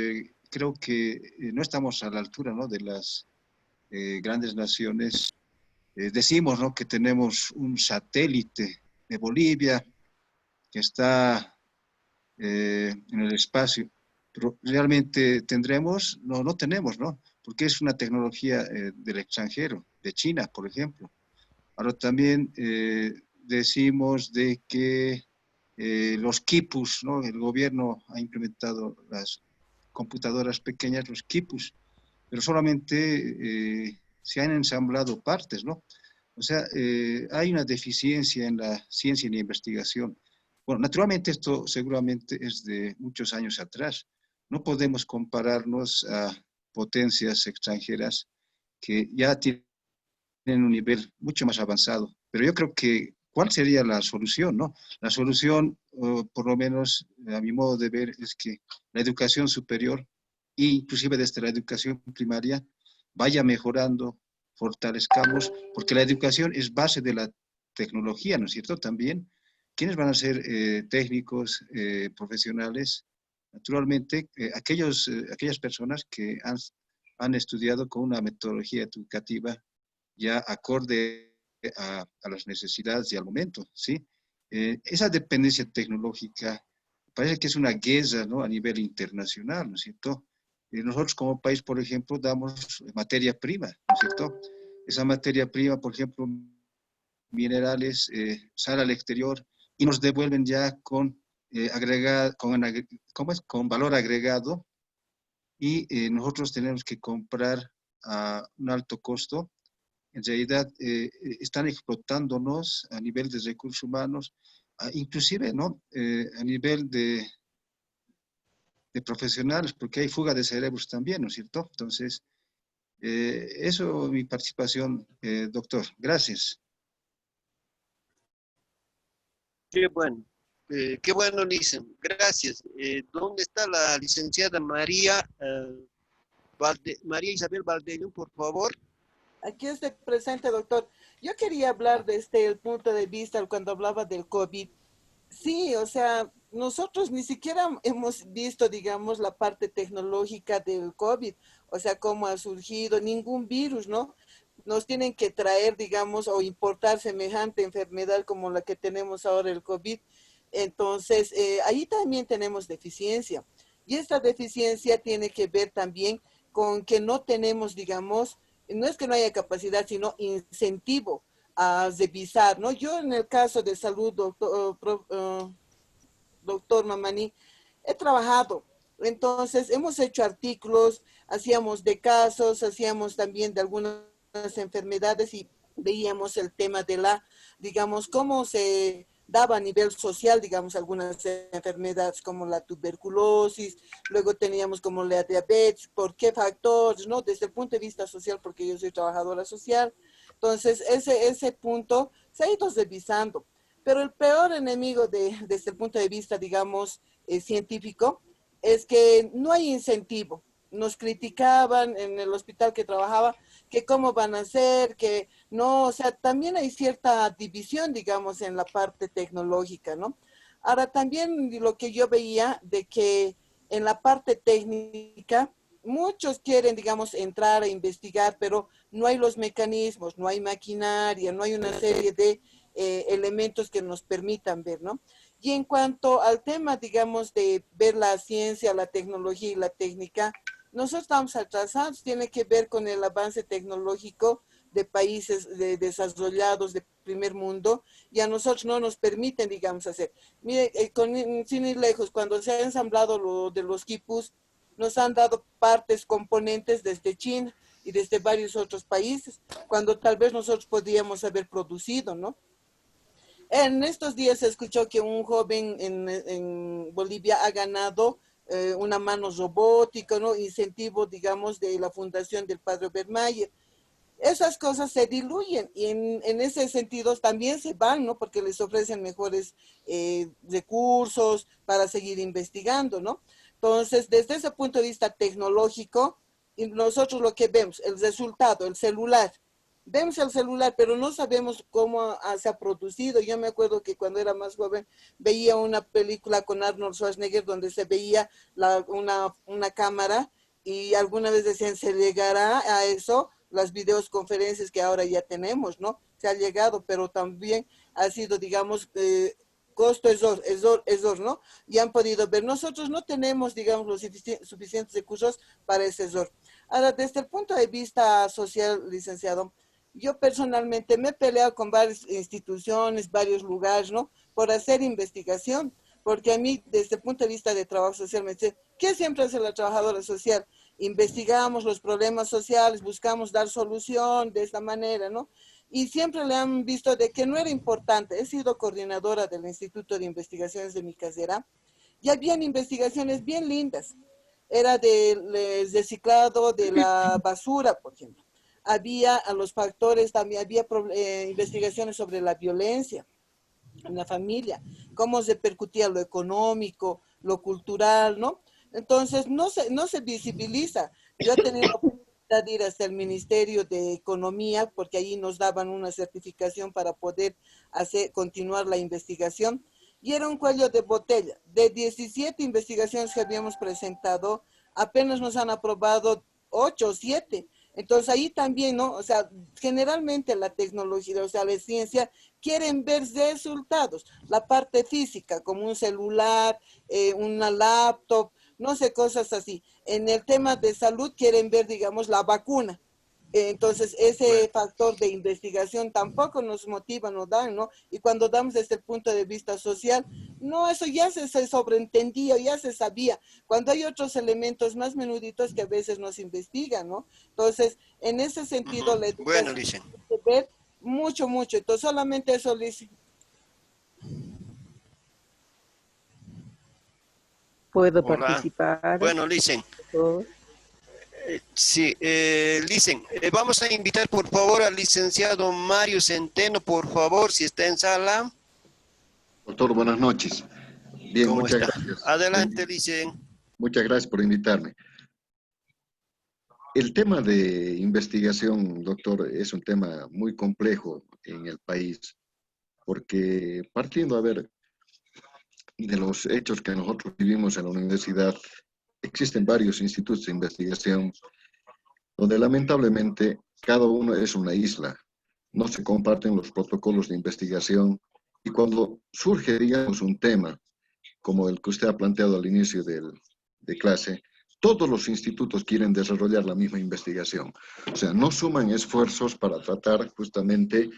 creo que no estamos a la altura, ¿no?, de las grandes naciones. Decimos, ¿no?, que tenemos un satélite de Bolivia que está en el espacio, pero realmente tendremos, no tenemos, ¿no? Porque es una tecnología del extranjero, de China, por ejemplo. Ahora también decimos de que los quipus, ¿no? El gobierno ha implementado las computadoras pequeñas, los quipus, pero solamente se han ensamblado partes, ¿no? O sea, hay una deficiencia en la ciencia y la investigación. Bueno, naturalmente esto seguramente es de muchos años atrás. No podemos compararnos a potencias extranjeras que ya tienen un nivel mucho más avanzado. Pero yo creo que, ¿cuál sería la solución, no? La solución, por lo menos a mi modo de ver, es que la educación superior, e inclusive desde la educación primaria, vaya mejorando, fortalezcamos, porque la educación es base de la tecnología, ¿no es cierto? También, ¿quiénes van a ser técnicos, profesionales? Naturalmente, aquellas personas que han estudiado con una metodología educativa ya acorde a las necesidades y al momento, ¿sí? Esa dependencia tecnológica parece que es una guerra, ¿no?, a nivel internacional, ¿no es cierto? Nosotros como país, por ejemplo, damos materia prima, ¿no es cierto? Esa materia prima, por ejemplo, minerales, sale al exterior y nos devuelven ya con, con valor agregado y nosotros tenemos que comprar a un alto costo. En realidad están explotándonos a nivel de recursos humanos, inclusive, ¿no?, a nivel de profesionales, porque hay fuga de cerebros también, ¿no es cierto? Entonces, eso es mi participación, doctor. Gracias. Qué bueno, dicen. Gracias. ¿Dónde está la licenciada María Isabel Valdeño, por favor? Aquí estoy presente, doctor. Yo quería hablar desde el punto de vista cuando hablaba del COVID. Sí, o sea, nosotros ni siquiera hemos visto, digamos, la parte tecnológica del COVID, o sea, cómo ha surgido ningún virus, ¿no? Nos tienen que traer, digamos, o importar semejante enfermedad como la que tenemos ahora, el COVID. Entonces, ahí también tenemos deficiencia. Y esta deficiencia tiene que ver también con que no tenemos, digamos, no es que no haya capacidad, sino incentivo a revisar, ¿no? Yo en el caso de salud, doctor Mamani, he trabajado. Entonces, hemos hecho artículos, hacíamos de casos, hacíamos también de algunas enfermedades y veíamos el tema de la, digamos, cómo se daba a nivel social, digamos, algunas enfermedades como la tuberculosis, luego teníamos como la diabetes, por qué factores, ¿no? Desde el punto de vista social, porque yo soy trabajadora social. Entonces, ese punto se ha ido revisando. Pero el peor enemigo desde el punto de vista, digamos, científico, es que no hay incentivo. Nos criticaban en el hospital que trabajaba, que cómo van a hacer, que no, o sea, también hay cierta división, digamos, en la parte tecnológica, ¿no? Ahora, también lo que yo veía de que en la parte técnica, muchos quieren, digamos, entrar a investigar, pero no hay los mecanismos, no hay maquinaria, no hay una serie de elementos que nos permitan ver, ¿no? Y en cuanto al tema, digamos, de ver la ciencia, la tecnología y la técnica, nosotros estamos atrasados, tiene que ver con el avance tecnológico de países desarrollados de primer mundo, y a nosotros no nos permiten, digamos, hacer. Mire, sin ir lejos, cuando se ha ensamblado lo de los quipus, nos han dado partes, componentes desde China y desde varios otros países, cuando tal vez nosotros podríamos haber producido, ¿no? En estos días se escuchó que un joven en Bolivia ha ganado una mano robótica, ¿no? Incentivo, digamos, de la fundación del padre Obermayer. Esas cosas se diluyen y en ese sentido también se van, ¿no? Porque les ofrecen mejores recursos para seguir investigando, ¿no? Entonces, desde ese punto de vista tecnológico, y nosotros lo que vemos, el resultado, el celular, vemos el celular, pero no sabemos cómo se ha producido. Yo me acuerdo que cuando era más joven veía una película con Arnold Schwarzenegger donde se veía una cámara y alguna vez decían, ¿se llegará a eso? Las videoconferencias que ahora ya tenemos, ¿no? Se ha llegado, pero también ha sido, digamos, costo error, ¿no? Y han podido ver. Nosotros no tenemos, digamos, los suficientes recursos para ese error. Ahora, desde el punto de vista social, licenciado, yo personalmente me he peleado con varias instituciones, varios lugares, ¿no? Por hacer investigación, porque a mí, desde el punto de vista de trabajo social, me dice, ¿qué siempre hace la trabajadora social? Investigamos los problemas sociales, buscamos dar solución de esta manera, ¿no? Y siempre le han visto de que no era importante. He sido coordinadora del Instituto de Investigaciones de mi carrera y habían investigaciones bien lindas. Era del reciclado de la basura, por ejemplo. Había a los factores, también había investigaciones sobre la violencia en la familia, cómo repercutía lo económico, lo cultural, ¿no? Entonces, no se visibiliza. Yo he tenido la oportunidad de ir hasta el Ministerio de Economía, porque allí nos daban una certificación para poder continuar la investigación, y era un cuello de botella. De 17 investigaciones que habíamos presentado, apenas nos han aprobado 8 o 7. Entonces ahí también, ¿no? O sea, generalmente la tecnología, o sea, la ciencia, quieren ver resultados. La parte física, como un celular, una laptop, no sé, cosas así. En el tema de salud quieren ver, digamos, la vacuna. Entonces, ese factor de investigación tampoco nos motiva, nos dan, ¿no? Y cuando damos desde el punto de vista social, no, eso ya se sobreentendía, ya se sabía. Cuando hay otros elementos más menuditos que a veces nos investigan, ¿no? Entonces, en ese sentido, la educación tiene que ver mucho. Entonces, solamente eso, Lice. ¿Puedo participar? Bueno, Licen. Sí, Licen, vamos a invitar por favor al licenciado Mario Centeno, por favor, si está en sala. Doctor, buenas noches. Bien, ¿Cómo muchas está? gracias. Adelante, Licen. Muchas gracias por invitarme. El tema de investigación, doctor, es un tema muy complejo en el país, porque partiendo, a ver, de los hechos que nosotros vivimos en la universidad, existen varios institutos de investigación donde lamentablemente cada uno es una isla. No se comparten los protocolos de investigación Y cuando surge, digamos, un tema como el que usted ha planteado al inicio de clase, todos los institutos quieren desarrollar la misma investigación. O sea, no suman esfuerzos para tratar justamente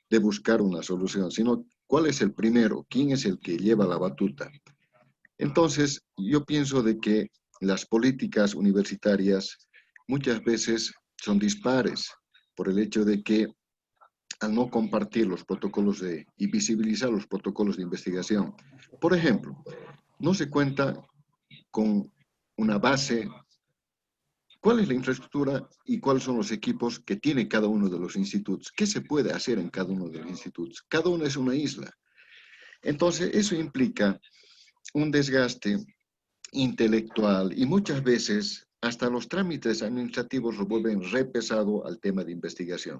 de buscar una solución, sino cuál es el primero, quién es el que lleva la batuta. Entonces, yo pienso de que las políticas universitarias muchas veces son dispares por el hecho de que al no compartir los protocolos y visibilizar los protocolos de investigación, por ejemplo, no se cuenta con una base, cuál es la infraestructura y cuáles son los equipos que tiene cada uno de los institutos, qué se puede hacer en cada uno de los institutos. Cada uno es una isla. Entonces, eso implica un desgaste intelectual y muchas veces hasta los trámites administrativos lo vuelven re pesado al tema de investigación.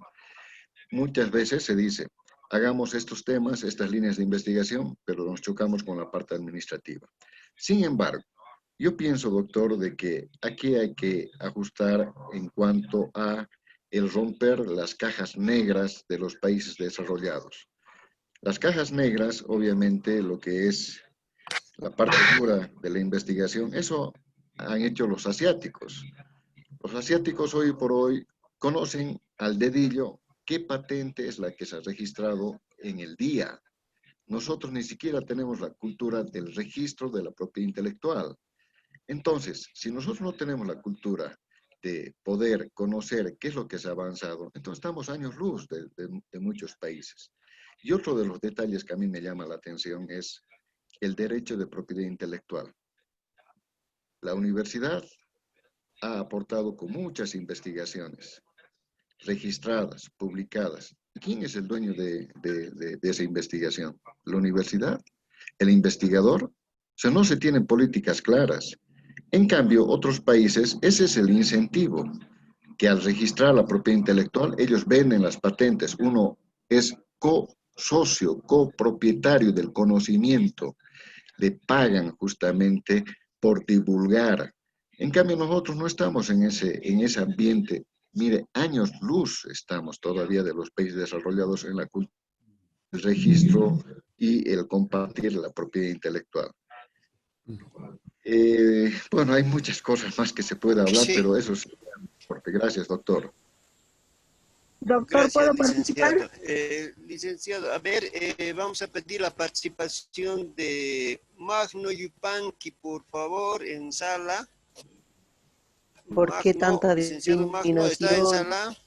Muchas veces se dice, hagamos estos temas, estas líneas de investigación, pero nos chocamos con la parte administrativa. Sin embargo, yo pienso, doctor, de que aquí hay que ajustar en cuanto a el romper las cajas negras de los países desarrollados. Las cajas negras, obviamente, lo que es la parte dura de la investigación, eso han hecho los asiáticos. Los asiáticos hoy por hoy conocen al dedillo qué patente es la que se ha registrado en el día. Nosotros ni siquiera tenemos la cultura del registro de la propiedad intelectual. Entonces, si nosotros no tenemos la cultura de poder conocer qué es lo que se ha avanzado, entonces estamos años luz de muchos países. Y otro de los detalles que a mí me llama la atención es el derecho de propiedad intelectual. La universidad ha aportado con muchas investigaciones registradas, publicadas. ¿Quién es el dueño de esa investigación? ¿La universidad? ¿El investigador? O sea, no se tienen políticas claras. En cambio, otros países, ese es el incentivo, que al registrar la propiedad intelectual, ellos venden las patentes. Uno es co-socio, copropietario del conocimiento. Le pagan justamente por divulgar. En cambio, nosotros no estamos en ese ambiente. Mire, años luz estamos todavía de los países desarrollados en la cultura, el registro y el compartir la propiedad intelectual. Bueno, hay muchas cosas más que se puede hablar, sí, pero eso es fuerte. Gracias, doctor. Doctor, ¿puedo participar? Licenciado, a ver, vamos a pedir la participación de Magno Yupanqui, por favor, en sala. ¿Por qué tanta discriminación? ¿Está en sala?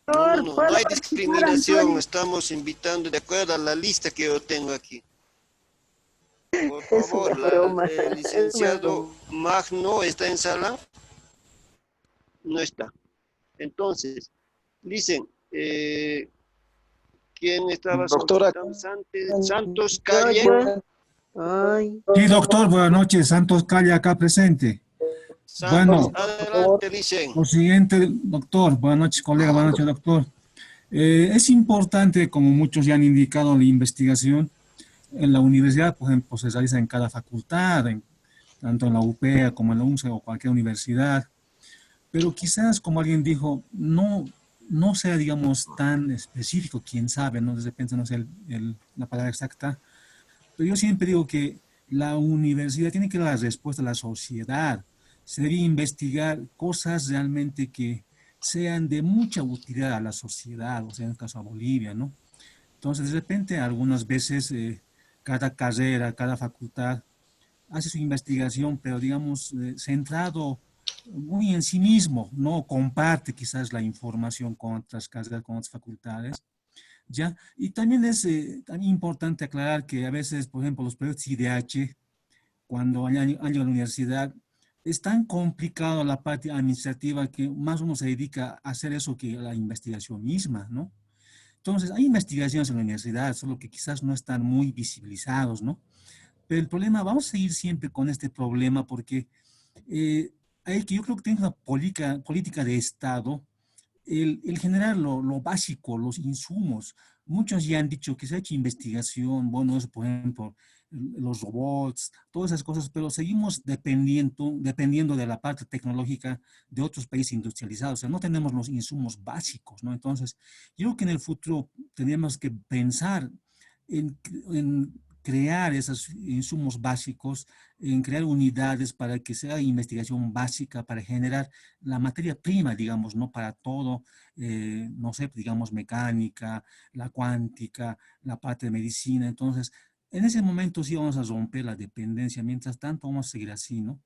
No hay discriminación, estamos invitando de acuerdo a la lista que yo tengo aquí. Por favor, el licenciado Magno, ¿está en sala? No está. Entonces, dicen, ¿quién estaba solicitando? Santos Calle. Sí, doctor, buenas noches. Santos Calle acá presente. Santos, adelante, dicen. Lo siguiente, doctor. Buenas noches, colega. Buenas noches, doctor. Es importante, como muchos ya han indicado, la investigación en la universidad, por ejemplo, se realiza en cada facultad, tanto en la UPEA como en la UNCE o cualquier universidad. Pero quizás, como alguien dijo, no sea, digamos, tan específico, quién sabe, ¿no? De repente no sé la palabra exacta. Pero yo siempre digo que la universidad tiene que dar la respuesta a la sociedad. Se debe investigar cosas realmente que sean de mucha utilidad a la sociedad, o sea, en el caso de Bolivia, ¿no? Entonces, de repente, algunas veces, cada carrera, cada facultad hace su investigación, pero, digamos, centrado muy en sí mismo, no comparte quizás la información con otras carreras, con otras facultades, ¿ya? Y también es también importante aclarar que a veces, por ejemplo, los proyectos IDH, cuando han llegado a la universidad, es tan complicado la parte administrativa que más uno se dedica a hacer eso que la investigación misma, ¿no? Entonces, hay investigaciones en la universidad, solo que quizás no están muy visibilizados, ¿no? Pero el problema, vamos a seguir siempre con este problema porque hay que, yo creo que tiene una política de Estado, el generar lo básico, los insumos. Muchos ya han dicho que se ha hecho investigación, bueno, eso por ejemplo, los robots, todas esas cosas, pero seguimos dependiendo de la parte tecnológica de otros países industrializados. O sea, no tenemos los insumos básicos, ¿no? Entonces, yo creo que en el futuro tenemos que pensar en crear esos insumos básicos, en crear unidades para que sea investigación básica, para generar la materia prima, digamos, ¿no? Para todo, no sé, digamos, mecánica, la cuántica, la parte de medicina. Entonces, en ese momento sí vamos a romper la dependencia. Mientras tanto, vamos a seguir así, ¿no?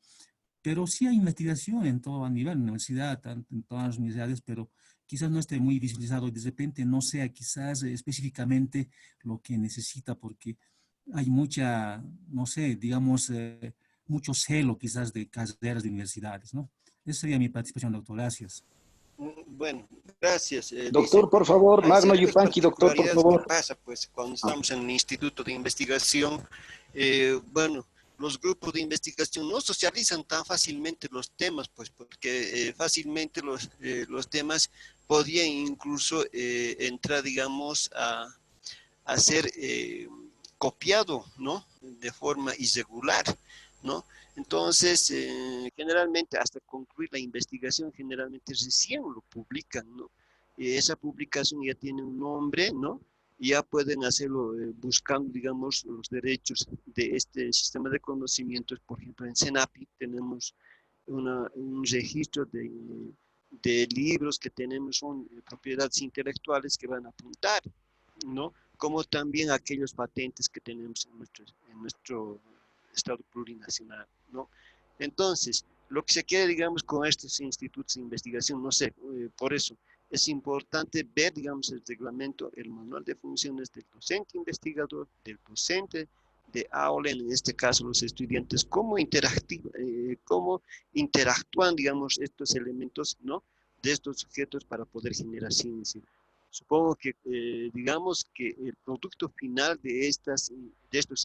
Pero sí hay investigación en todo a nivel, universidad, en todas las universidades, pero quizás no esté muy visibilizado y de repente no sea quizás específicamente lo que necesita, porque hay mucha, no sé, digamos, mucho celo quizás de carreras de universidades, ¿no? Esa sería mi participación, doctor. Gracias. Bueno, gracias. Doctor, por favor, Hay Magno ciertas Yupanqui, doctor, por particularidades favor. que pasa, pues, cuando estamos en el instituto de investigación. Bueno, los grupos de investigación no socializan tan fácilmente los temas, pues, porque fácilmente los temas podían incluso entrar, digamos, a ser copiado, ¿no? De forma irregular, ¿no? Entonces, generalmente, hasta concluir la investigación, generalmente recién lo publican, ¿no? Esa publicación ya tiene un nombre, ¿no? Y ya pueden hacerlo buscando, digamos, los derechos de este sistema de conocimientos. Por ejemplo, en CENAPI tenemos un registro de libros que tenemos, son propiedades intelectuales que van a apuntar, ¿no? Como también aquellos patentes que tenemos en nuestro Estado plurinacional, ¿no? Entonces, lo que se quiere, digamos, con estos institutos de investigación, no sé, por eso es importante ver, digamos, el reglamento, el manual de funciones del docente investigador, del docente de aula, en este caso los estudiantes, cómo interactúan, digamos, estos elementos, ¿no? De estos sujetos para poder generar ciencia. Supongo que, digamos, que el producto final de estos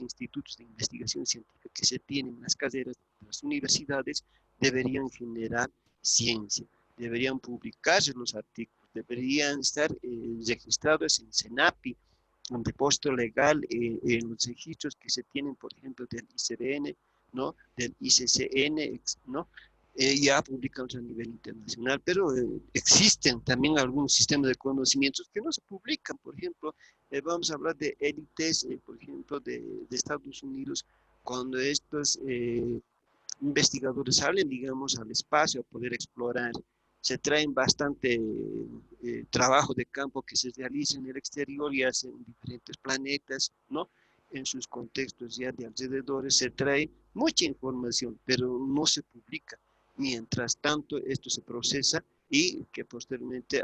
institutos de investigación científica que se tienen en las carreras de las universidades deberían generar ciencia, deberían publicarse los artículos, deberían estar registrados en CENAPI, un depósito legal en los registros que se tienen, por ejemplo, del ICBN, ¿no? Del ICCN, ¿no? Ya publicados a nivel internacional, pero existen también algunos sistemas de conocimientos que no se publican. Por ejemplo, vamos a hablar de élites, por ejemplo, de Estados Unidos, cuando estos investigadores salen, digamos, al espacio a poder explorar, se traen bastante trabajo de campo que se realiza en el exterior y hacen diferentes planetas, ¿no? En sus contextos ya de alrededores se trae mucha información, pero no se publica. Mientras tanto, esto se procesa y que posteriormente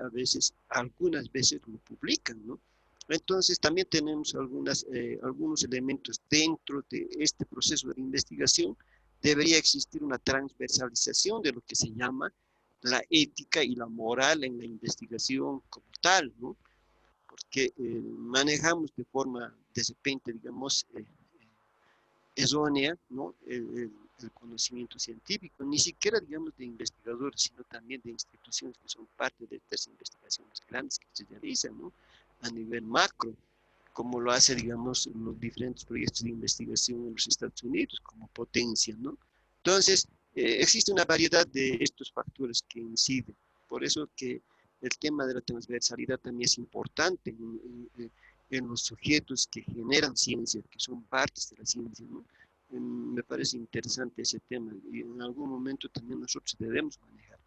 algunas veces lo publican, ¿no? Entonces, también tenemos algunos elementos dentro de este proceso de investigación. Debería existir una transversalización de lo que se llama la ética y la moral en la investigación como tal, ¿no? Porque manejamos de forma de repente, digamos, errónea, ¿no? El conocimiento científico, ni siquiera, digamos, de investigadores, sino también de instituciones que son parte de estas investigaciones grandes que se realizan, ¿no? A nivel macro, como lo hace, digamos, los diferentes proyectos de investigación en los Estados Unidos como potencia, ¿no? Entonces, existe una variedad de estos factores que inciden. Por eso que el tema de la transversalidad también es importante en los sujetos que generan ciencia, que son partes de la ciencia, ¿no? Me parece interesante ese tema y en algún momento también nosotros debemos manejar.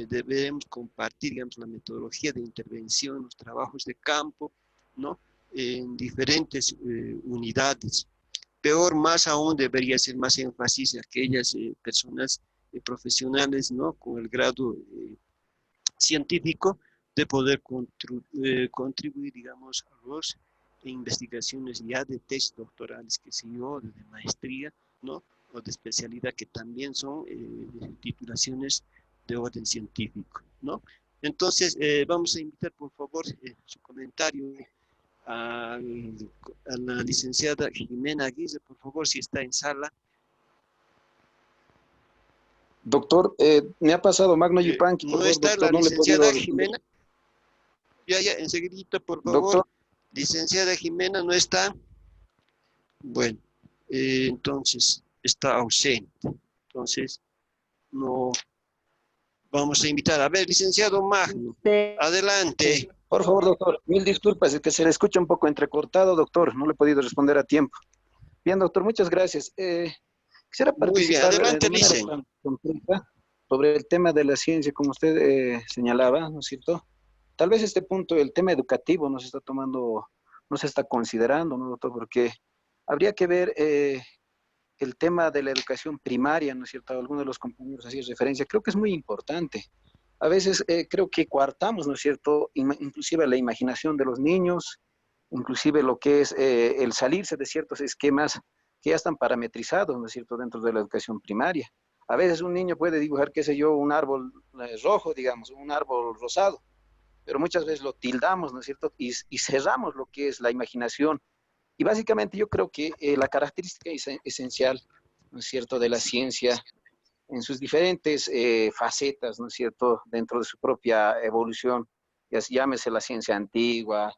Debemos compartir, digamos, la metodología de intervención, los trabajos de campo, ¿no? En diferentes unidades. Peor, más aún, debería ser más énfasis en aquellas personas profesionales, ¿no? Con el grado científico de poder contribuir, digamos, a las investigaciones ya de tesis doctorales, que sé yo, de maestría, ¿no? O de especialidad, que también son titulaciones de orden científico, ¿no? Entonces, vamos a invitar, por favor, su comentario a la licenciada Jimena Aguirre, por favor, si está en sala. Doctor, me ha pasado Magno Yupanqui, por no favor, está doctor, la no le he licenciada podido responder. Jimena. Ya, enseguidita, por favor. Doctor. Licenciada Jimena no está. Bueno, entonces está ausente. Entonces, no vamos a invitar. A ver, licenciado Magno, adelante. Por favor, doctor, mil disculpas, es que se le escucha un poco entrecortado, doctor, no le he podido responder a tiempo. Bien, doctor, muchas gracias. Quisiera Muy bien, participar adelante, de manera Licen. concreta sobre el tema de la ciencia, como usted señalaba, ¿no es cierto? Tal vez este punto, el tema educativo, no se está tomando, no se está considerando, ¿no, doctor? Porque habría que ver el tema de la educación primaria, ¿no es cierto? Algunos de los compañeros hacían referencia, creo que es muy importante. A veces creo que coartamos, ¿no es cierto? Inclusive la imaginación de los niños, inclusive lo que es el salirse de ciertos esquemas que ya están parametrizados, ¿no es cierto?, dentro de la educación primaria. A veces un niño puede dibujar, qué sé yo, un árbol rojo, digamos, un árbol rosado, pero muchas veces lo tildamos, ¿no es cierto?, y cerramos lo que es la imaginación. Y básicamente yo creo que la característica esencial, ¿no es cierto?, de la ciencia en sus diferentes facetas, ¿no es cierto?, dentro de su propia evolución, ya llámese la ciencia antigua,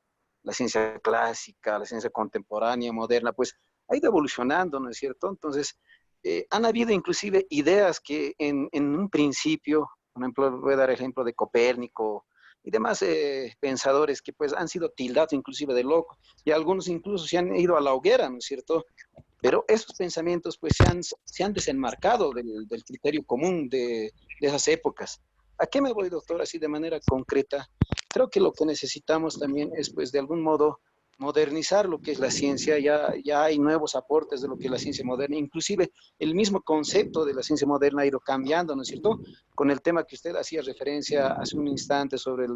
la ciencia clásica, la ciencia contemporánea, moderna, pues ha ido evolucionando, ¿no es cierto? Entonces, han habido inclusive ideas que en un principio, por ejemplo, voy a dar ejemplo de Copérnico y demás pensadores que pues han sido tildados inclusive de locos, y algunos incluso se han ido a la hoguera, ¿no es cierto? Pero esos pensamientos pues se han desenmarcado del criterio común de esas épocas. ¿A qué me voy, doctor? Así de manera concreta, creo que lo que necesitamos también es pues de algún modo modernizar lo que es la ciencia. Ya hay nuevos aportes de lo que es la ciencia moderna, inclusive el mismo concepto de la ciencia moderna ha ido cambiando, ¿no es cierto? Con el tema que usted hacía referencia hace un instante sobre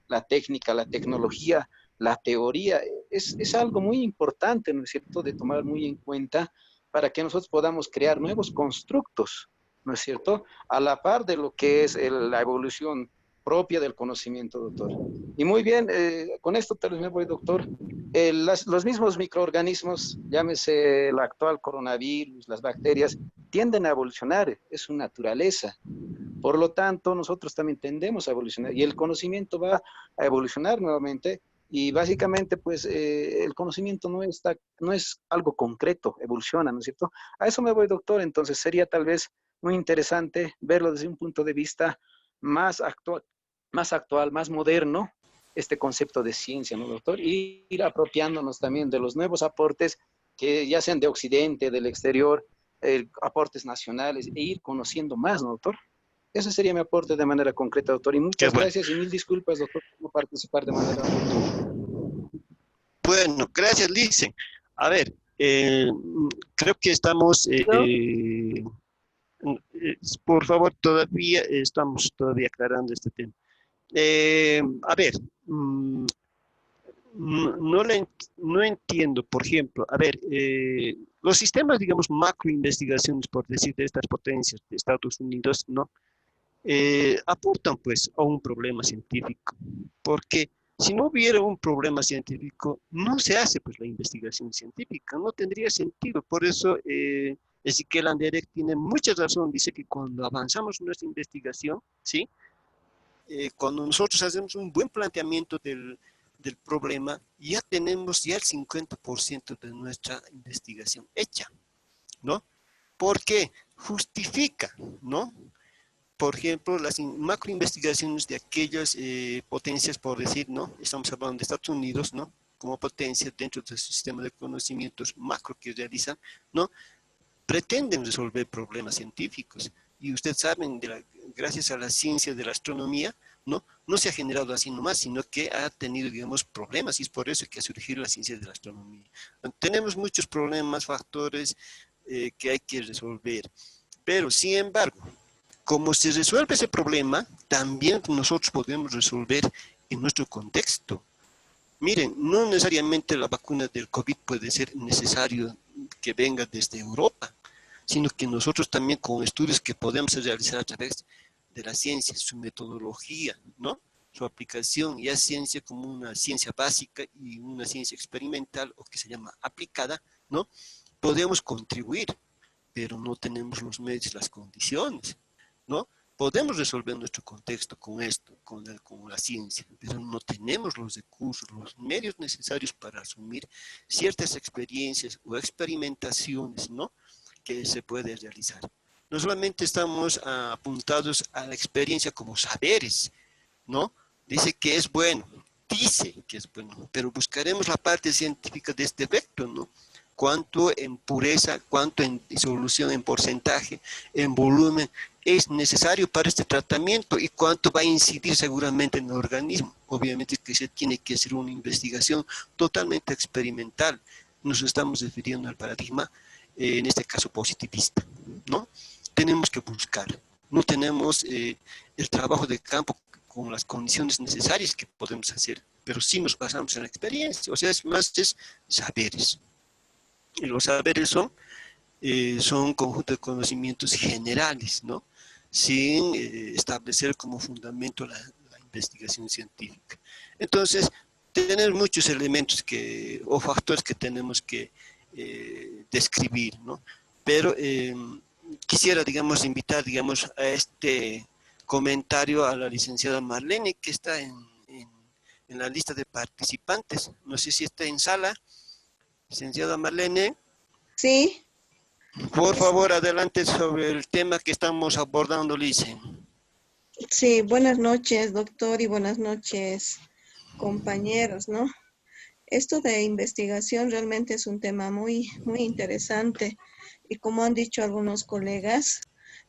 la técnica, la tecnología, la teoría, es algo muy importante, ¿no es cierto?, de tomar muy en cuenta para que nosotros podamos crear nuevos constructos, ¿no es cierto?, a la par de lo que es la evolución propia del conocimiento, doctor. Y muy bien, con esto tal vez me voy, doctor. Los mismos microorganismos, llámese el actual coronavirus, las bacterias, tienden a evolucionar, es su naturaleza. Por lo tanto, nosotros también tendemos a evolucionar y el conocimiento va a evolucionar nuevamente. Y básicamente, pues, el conocimiento no es algo concreto, evoluciona, ¿no es cierto? A eso me voy, doctor. Entonces, sería tal vez muy interesante verlo desde un punto de vista más actual, más moderno, este concepto de ciencia, ¿no, doctor? Y ir apropiándonos también de los nuevos aportes que ya sean de Occidente, del exterior, aportes nacionales, e ir conociendo más, ¿no, doctor? Ese sería mi aporte de manera concreta, doctor. Y muchas gracias y mil disculpas, doctor, por no participar de manera oportuna. Bueno, gracias, Licen. A ver, creo que estamos, por favor, estamos todavía aclarando este tema. A ver, no entiendo, por ejemplo, a ver, los sistemas, digamos, macroinvestigaciones, por decir, de estas potencias de Estados Unidos, ¿no? Apuntan pues a un problema científico, porque si no hubiera un problema científico, no se hace pues la investigación científica, no tendría sentido. Por eso Ezequiel Anderek tiene mucha razón, dice que cuando avanzamos en nuestra investigación, ¿sí? Cuando nosotros hacemos un buen planteamiento del problema, ya tenemos ya el 50% de nuestra investigación hecha, ¿no? Porque justifica, ¿no? Por ejemplo, las macroinvestigaciones de aquellas potencias, por decir, ¿no? Estamos hablando de Estados Unidos, ¿no? Como potencia dentro del sistema de conocimientos macro que realizan, ¿no? Pretenden resolver problemas científicos. Y ustedes saben, gracias a la ciencia de la astronomía, ¿no? No se ha generado así nomás, sino que ha tenido, digamos, problemas, y es por eso que ha surgido la ciencia de la astronomía. Tenemos muchos problemas, factores que hay que resolver. Pero, sin embargo, como se resuelve ese problema, también nosotros podemos resolver en nuestro contexto. Miren, no necesariamente la vacuna del COVID puede ser necesario que venga desde Europa, sino que nosotros también con estudios que podemos realizar a través de la ciencia, su metodología, ¿no? Su aplicación, ya ciencia como una ciencia básica y una ciencia experimental o que se llama aplicada, ¿no? Podemos contribuir, pero no tenemos los medios, las condiciones, ¿no? Podemos resolver nuestro contexto con esto, con la ciencia, pero no tenemos los recursos, los medios necesarios para asumir ciertas experiencias o experimentaciones, ¿no? Que se puede realizar. No solamente estamos apuntados a la experiencia como saberes, ¿no? Dice que es bueno, dice que es bueno, pero buscaremos la parte científica de este efecto, ¿no? Cuánto en pureza, cuánto en disolución, en porcentaje, en volumen es necesario para este tratamiento y cuánto va a incidir seguramente en el organismo. Obviamente que se tiene que hacer una investigación totalmente experimental. Nos estamos refiriendo al paradigma, en este caso positivista, ¿no? Tenemos que buscar, no tenemos el trabajo de campo con las condiciones necesarias que podemos hacer, pero sí nos basamos en la experiencia, o sea, es más, es saberes. Y los saberes son conjunto de conocimientos generales, ¿no? Sin establecer como fundamento la investigación científica. Entonces, tenemos muchos elementos o factores que tenemos que describir, ¿no? Pero quisiera, digamos, invitar, digamos, a este comentario a la licenciada Marlene, que está en la lista de participantes. No sé si está en sala. Licenciada Marlene. Sí. Por favor, adelante sobre el tema que estamos abordando, Lice. Sí, buenas noches, doctor, y buenas noches, compañeros, ¿no? Esto de investigación realmente es un tema muy, muy interesante. Y como han dicho algunos colegas,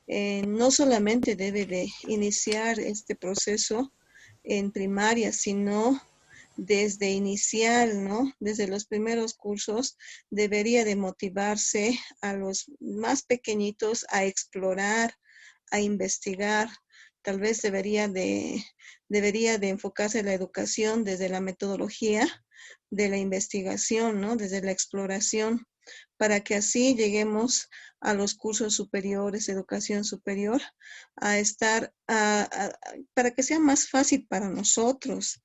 no solamente debe de iniciar este proceso en primaria, sino desde inicial, ¿no? Desde los primeros cursos debería de motivarse a los más pequeñitos a explorar, a investigar. Tal vez debería de enfocarse la educación desde la metodología de la investigación, ¿no? Desde la exploración, para que así lleguemos a los cursos superiores, educación superior, a estar, para que sea más fácil para nosotros.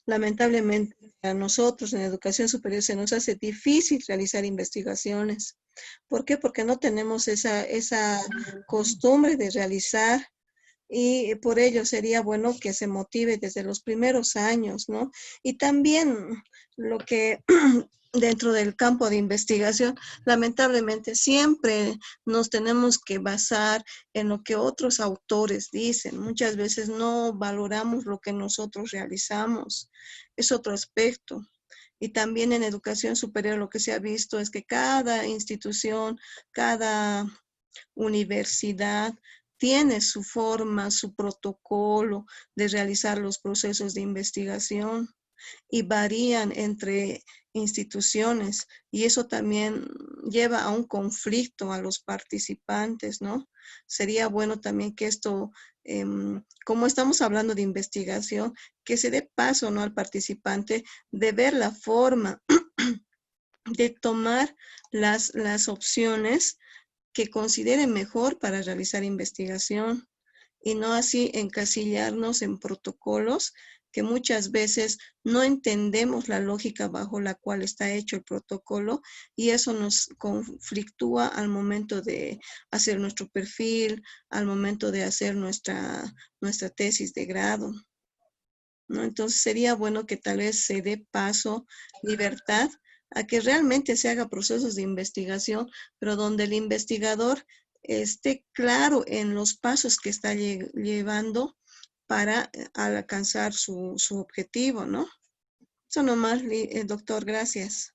Lamentablemente a nosotros en educación superior se nos hace difícil realizar investigaciones. ¿Por qué? Porque no tenemos esa costumbre de realizar, y por ello sería bueno que se motive desde los primeros años, ¿no? Y también lo que dentro del campo de investigación, lamentablemente siempre nos tenemos que basar en lo que otros autores dicen. Muchas veces no valoramos lo que nosotros realizamos. Es otro aspecto. Y también en educación superior lo que se ha visto es que cada institución, cada universidad tiene su forma, su protocolo de realizar los procesos de investigación y varían entre instituciones, y eso también lleva a un conflicto a los participantes, ¿no? Sería bueno también que esto, como estamos hablando de investigación, que se dé paso, ¿no?, al participante de ver la forma de tomar las opciones que consideren mejor para realizar investigación, y no así encasillarnos en protocolos que muchas veces no entendemos la lógica bajo la cual está hecho el protocolo, y eso nos conflictúa al momento de hacer nuestro perfil, al momento de hacer nuestra tesis de grado, ¿no? Entonces sería bueno que tal vez se dé paso, libertad, a que realmente se haga procesos de investigación, pero donde el investigador esté claro en los pasos que está llevando para alcanzar su objetivo, ¿no? Eso nomás, doctor, gracias.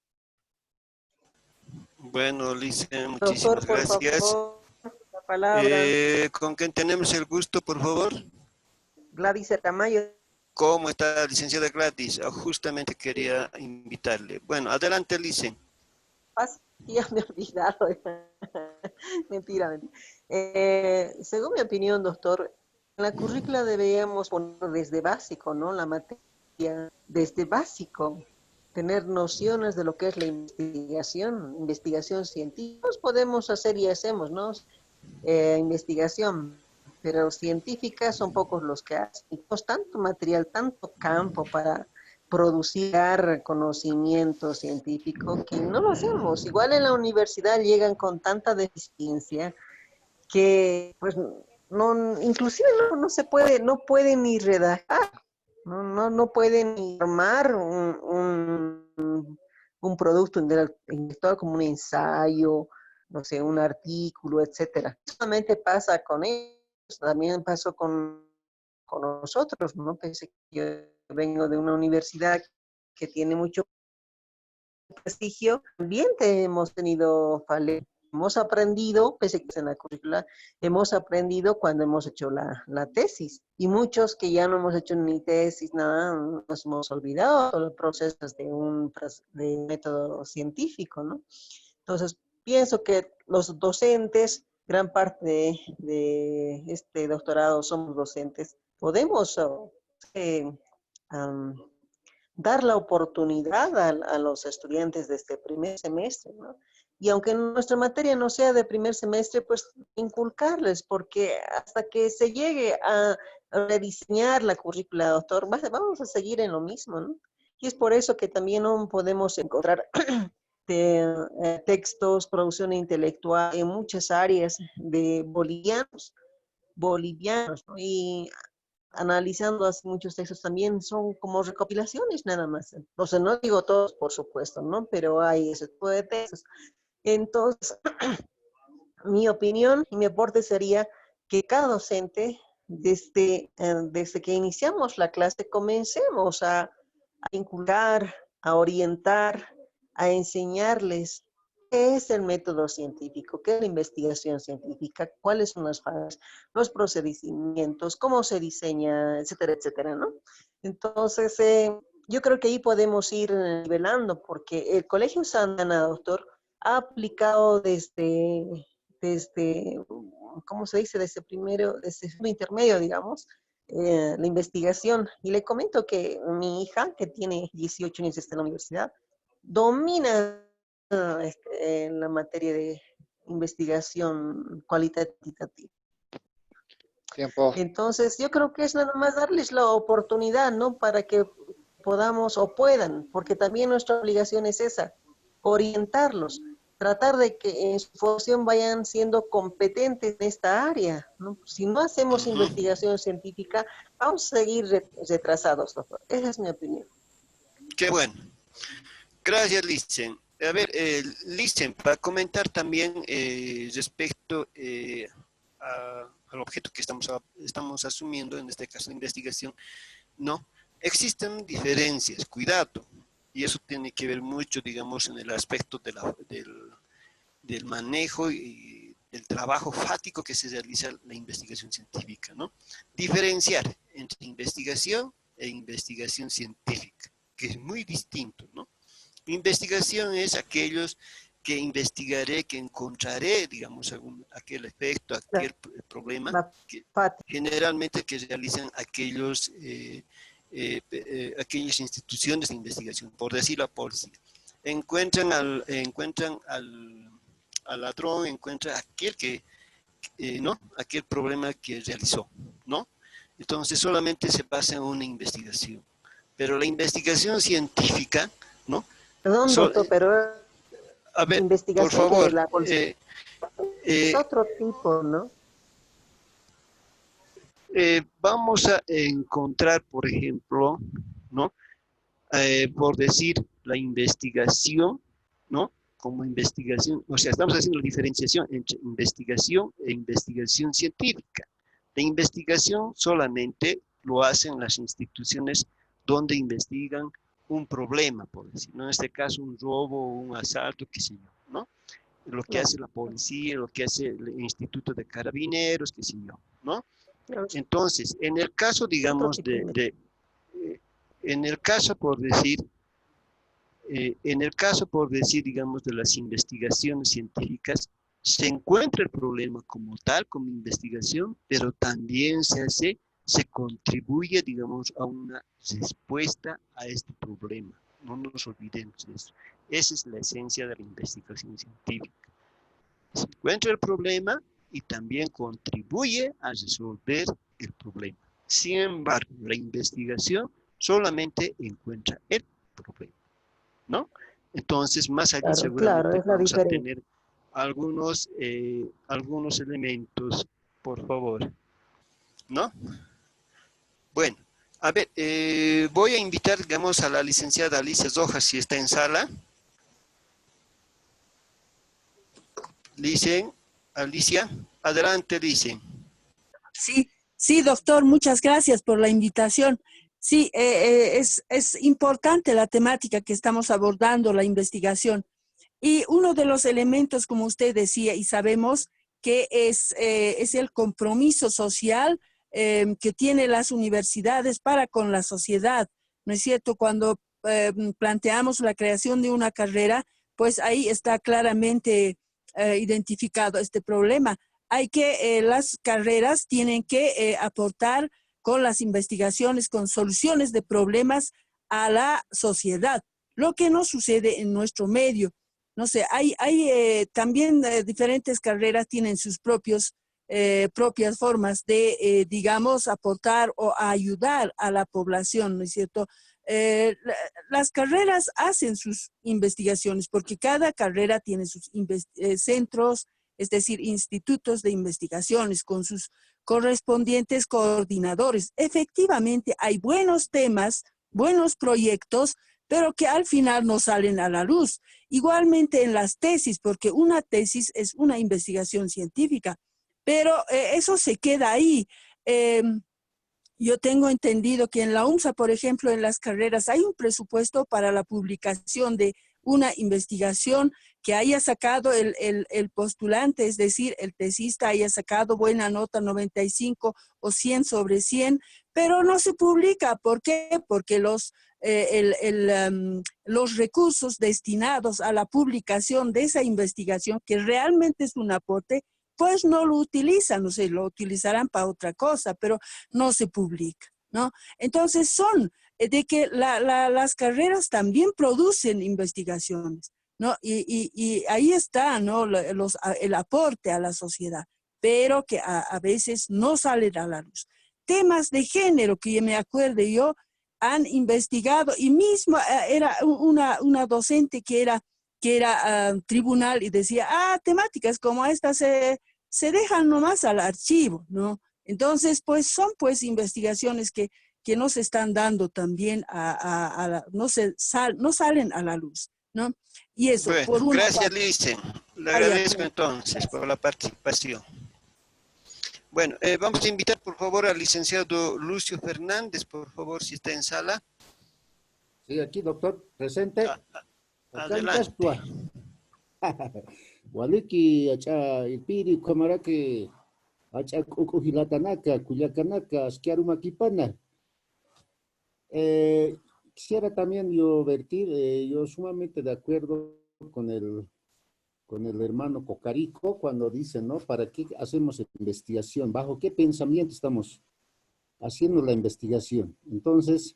Bueno, Lice, muchísimas gracias. Favor, la palabra. ¿Con quién tenemos el gusto, por favor? Gladys Tamayo. ¿Cómo está, licenciada Gladys? Justamente quería invitarle. Bueno, adelante, Lice. Ya me he olvidado. Mentira. Según mi opinión, doctor, en la currícula deberíamos poner desde básico, ¿no? La materia desde básico. Tener nociones de lo que es la investigación científica. Podemos hacer y hacemos, ¿no? Investigación, pero científicas son pocos los que hacen. Tenemos tanto material, tanto campo para producir conocimiento científico que no lo hacemos. Igual en la universidad llegan con tanta deficiencia que pues no, inclusive no se puede, no pueden ni redactar, no pueden ni armar un producto intelectual como un ensayo, no sé, un artículo, etcétera. Solamente pasa con ellos, también pasó con con nosotros, ¿no? Pese que yo vengo de una universidad que tiene mucho prestigio, también hemos tenido falencias. Hemos aprendido, pese a que es en la currícula, hemos aprendido cuando hemos hecho la tesis. Y muchos que ya no hemos hecho ni tesis, nada, nos hemos olvidado los procesos de método científico, ¿no? Entonces, pienso que los docentes, gran parte de este doctorado somos docentes, podemos dar la oportunidad a los estudiantes de este primer semestre, ¿no? Y aunque nuestra materia no sea de primer semestre, pues inculcarles, porque hasta que se llegue a rediseñar la currícula, doctor, vamos a seguir en lo mismo, ¿no? Y es por eso que también no podemos encontrar textos, producción intelectual en muchas áreas de bolivianos, ¿no? Y analizando así muchos textos también son como recopilaciones nada más. O sea, no digo todos, por supuesto, ¿no? Pero hay ese tipo de textos. Entonces, mi opinión y mi aporte sería que cada docente, desde que iniciamos la clase, comencemos a inculcar, a orientar, a enseñarles qué es el método científico, qué es la investigación científica, cuáles son las fases, los procedimientos, cómo se diseña, etcétera, etcétera, ¿no? Entonces, yo creo que ahí podemos ir nivelando, porque el Colegio Santa Ana, doctor, ha aplicado desde ¿cómo se dice? Desde el intermedio, digamos, la investigación. Y le comento que mi hija, que tiene 18 años, está en la universidad, domina en la materia de investigación cualitativa. Tiempo. Entonces, yo creo que es nada más darles la oportunidad, ¿no? Para que podamos o puedan, porque también nuestra obligación es esa, orientarlos, tratar de que en su formación vayan siendo competentes en esta área, ¿no? Si no hacemos investigación científica, vamos a seguir retrasados, doctor. Esa es mi opinión. Qué bueno. Gracias, Licen. A ver, Licen, para comentar también respecto al objeto que estamos asumiendo, en este caso la investigación, ¿no? Existen diferencias, cuidado, y eso tiene que ver mucho, digamos, en el aspecto del manejo y del trabajo fático que se realiza la investigación científica, ¿no? Diferenciar entre investigación e investigación científica, que es muy distinto, ¿no? Investigación es aquellos que investigaré, que encontraré, digamos, aquel efecto, aquel problema, que generalmente que realizan aquellas instituciones de investigación, por decir la policía. Encuentran al ladrón, encuentran ¿no? Aquel problema que realizó, ¿no? Entonces solamente se basa en una investigación. Pero la investigación científica, ¿no? Perdón, doctor, pero a ver, investigación por favor, de la policía es otro tipo, ¿no? Vamos a encontrar, por ejemplo, ¿no? Por decir, la investigación, ¿no? Como investigación, o sea, estamos haciendo la diferenciación entre investigación e investigación científica. La investigación solamente lo hacen las instituciones donde investigan un problema, por decir, ¿no? En este caso, un robo, un asalto, qué sé yo, ¿no? Lo que hace la policía, lo que hace el Instituto de Carabineros, qué sé yo, ¿no? Entonces, en el caso, digamos, en el caso, por decir, digamos, de las investigaciones científicas, se encuentra el problema como tal, como investigación, pero también se contribuye, digamos, a una respuesta a este problema. No nos olvidemos de eso. Esa es la esencia de la investigación científica. Se encuentra el problema y también contribuye a resolver el problema. Sin embargo, la investigación solamente encuentra el problema, ¿no? Entonces, más allá seguramente vamos a tener algunos elementos, por favor, ¿no? Bueno, a ver, voy a invitar, digamos, a la licenciada Alicia Rojas, si está en sala. Alicia, adelante, Alicia. Sí, Sí, doctor, muchas gracias por la invitación. Sí, es importante la temática que estamos abordando, la investigación. Y uno de los elementos, como usted decía, y sabemos que es el compromiso social que tienen las universidades para con la sociedad, ¿no es cierto? Cuando planteamos la creación de una carrera, pues ahí está claramente identificado este problema. Las carreras tienen que aportar con las investigaciones, con soluciones de problemas a la sociedad, lo que no sucede en nuestro medio. No sé, también diferentes carreras tienen sus propias formas de, digamos, aportar o ayudar a la población, ¿no es cierto? Las carreras hacen sus investigaciones porque cada carrera tiene sus centros, es decir, institutos de investigaciones con sus correspondientes coordinadores. Efectivamente, hay buenos temas, buenos proyectos, pero que al final no salen a la luz. Igualmente en las tesis, porque una tesis es una investigación científica, pero eso se queda ahí. Yo tengo entendido que en la UNSA, por ejemplo, en las carreras hay un presupuesto para la publicación de una investigación que haya sacado el postulante, es decir, el tesista haya sacado buena nota 95 o 100 sobre 100, pero no se publica. ¿Por qué? Porque los recursos destinados a la publicación de esa investigación, que realmente es un aporte, pues no lo utilizan, no sé, lo utilizarán para otra cosa, pero no se publica, ¿no? Entonces son de que las carreras también producen investigaciones, ¿no? Y ahí está, ¿no? El aporte a la sociedad, pero que a veces no salen a la luz. Temas de género que me acuerde yo, han investigado, y mismo era una docente que era tribunal y decía, temáticas como estas se dejan nomás al archivo, ¿no? Entonces, pues son pues investigaciones que no se están dando también no salen a la luz, ¿no? Y eso, bueno, por una gracias, parte. Lice. Le agradezco entonces por la participación. Bueno, vamos a invitar por favor al licenciado Lucio Fernández, por favor, si está en sala. Sí, aquí, doctor, presente. Adelante. Waliki, acha, ilpiri, camaraki, acha, kukuhilatanaka, kuyakanaka, asquiarumakipana. Quisiera también yo vertir, yo sumamente de acuerdo con el hermano Cocarico cuando dice, ¿no? ¿Para qué hacemos investigación? ¿Bajo qué pensamiento estamos haciendo la investigación? Entonces,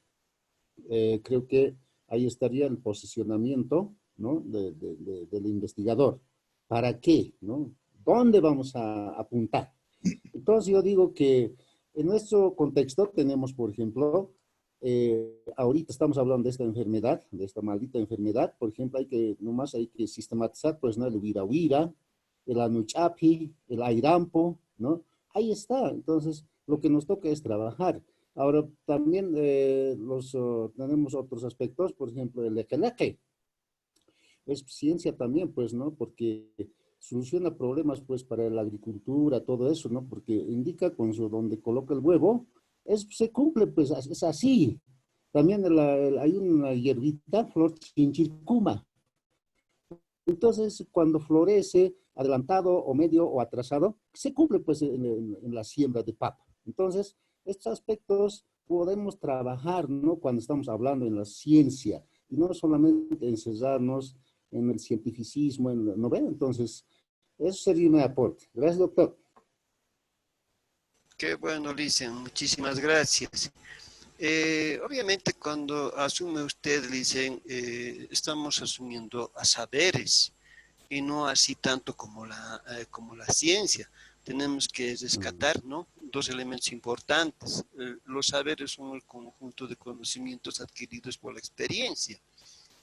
creo que ahí estaría el posicionamiento, ¿no? del investigador. ¿Para qué? ¿No? ¿Dónde vamos a apuntar? Entonces, yo digo que en nuestro contexto tenemos, por ejemplo, ahorita estamos hablando de esta enfermedad, de esta maldita enfermedad. Por ejemplo, nomás hay que sistematizar, pues, ¿no? El huirahuira, el anuchapi, el airampo, ¿no? Ahí está. Entonces, lo que nos toca es trabajar. Ahora, también tenemos otros aspectos, por ejemplo, el equeleque. Es ciencia también, pues, ¿no? Porque soluciona problemas, pues, para la agricultura, todo eso, ¿no? Porque indica donde coloca el huevo, se cumple, pues, es así. También hay una hierbita, flor chinchilcuma. Entonces, cuando florece, adelantado o medio o atrasado, se cumple, pues, en la siembra de papa. Entonces, estos aspectos podemos trabajar, ¿no? Cuando estamos hablando en la ciencia, y no solamente encerrarnos en el cientificismo, ¿no ven? Entonces, eso sería mi aporte. Gracias, doctor. Qué bueno, Lice, muchísimas gracias. Obviamente cuando asume usted, Lice, estamos asumiendo a saberes y no así tanto como la ciencia. Tenemos que rescatar, ¿no? Dos elementos importantes. Los saberes son el conjunto de conocimientos adquiridos por la experiencia.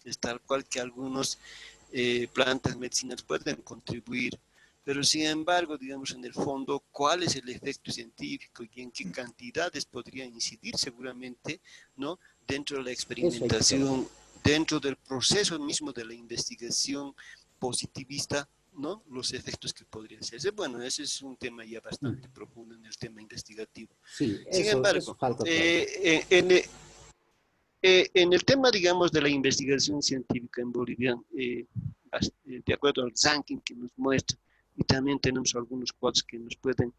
Es tal cual que algunos plantas medicinales pueden contribuir, pero sin embargo, digamos, en el fondo, ¿cuál es el efecto científico y en qué cantidades podría incidir seguramente, ¿no? Dentro de la experimentación, dentro del proceso mismo de la investigación positivista, ¿no? Los efectos que podrían ser. Bueno, ese es un tema ya bastante profundo en el tema investigativo. Sí, Sin eso embargo, falta en el tema, digamos, de la investigación científica en Bolivia, de acuerdo al ranking que nos muestra, y también tenemos algunos cuadros que nos pueden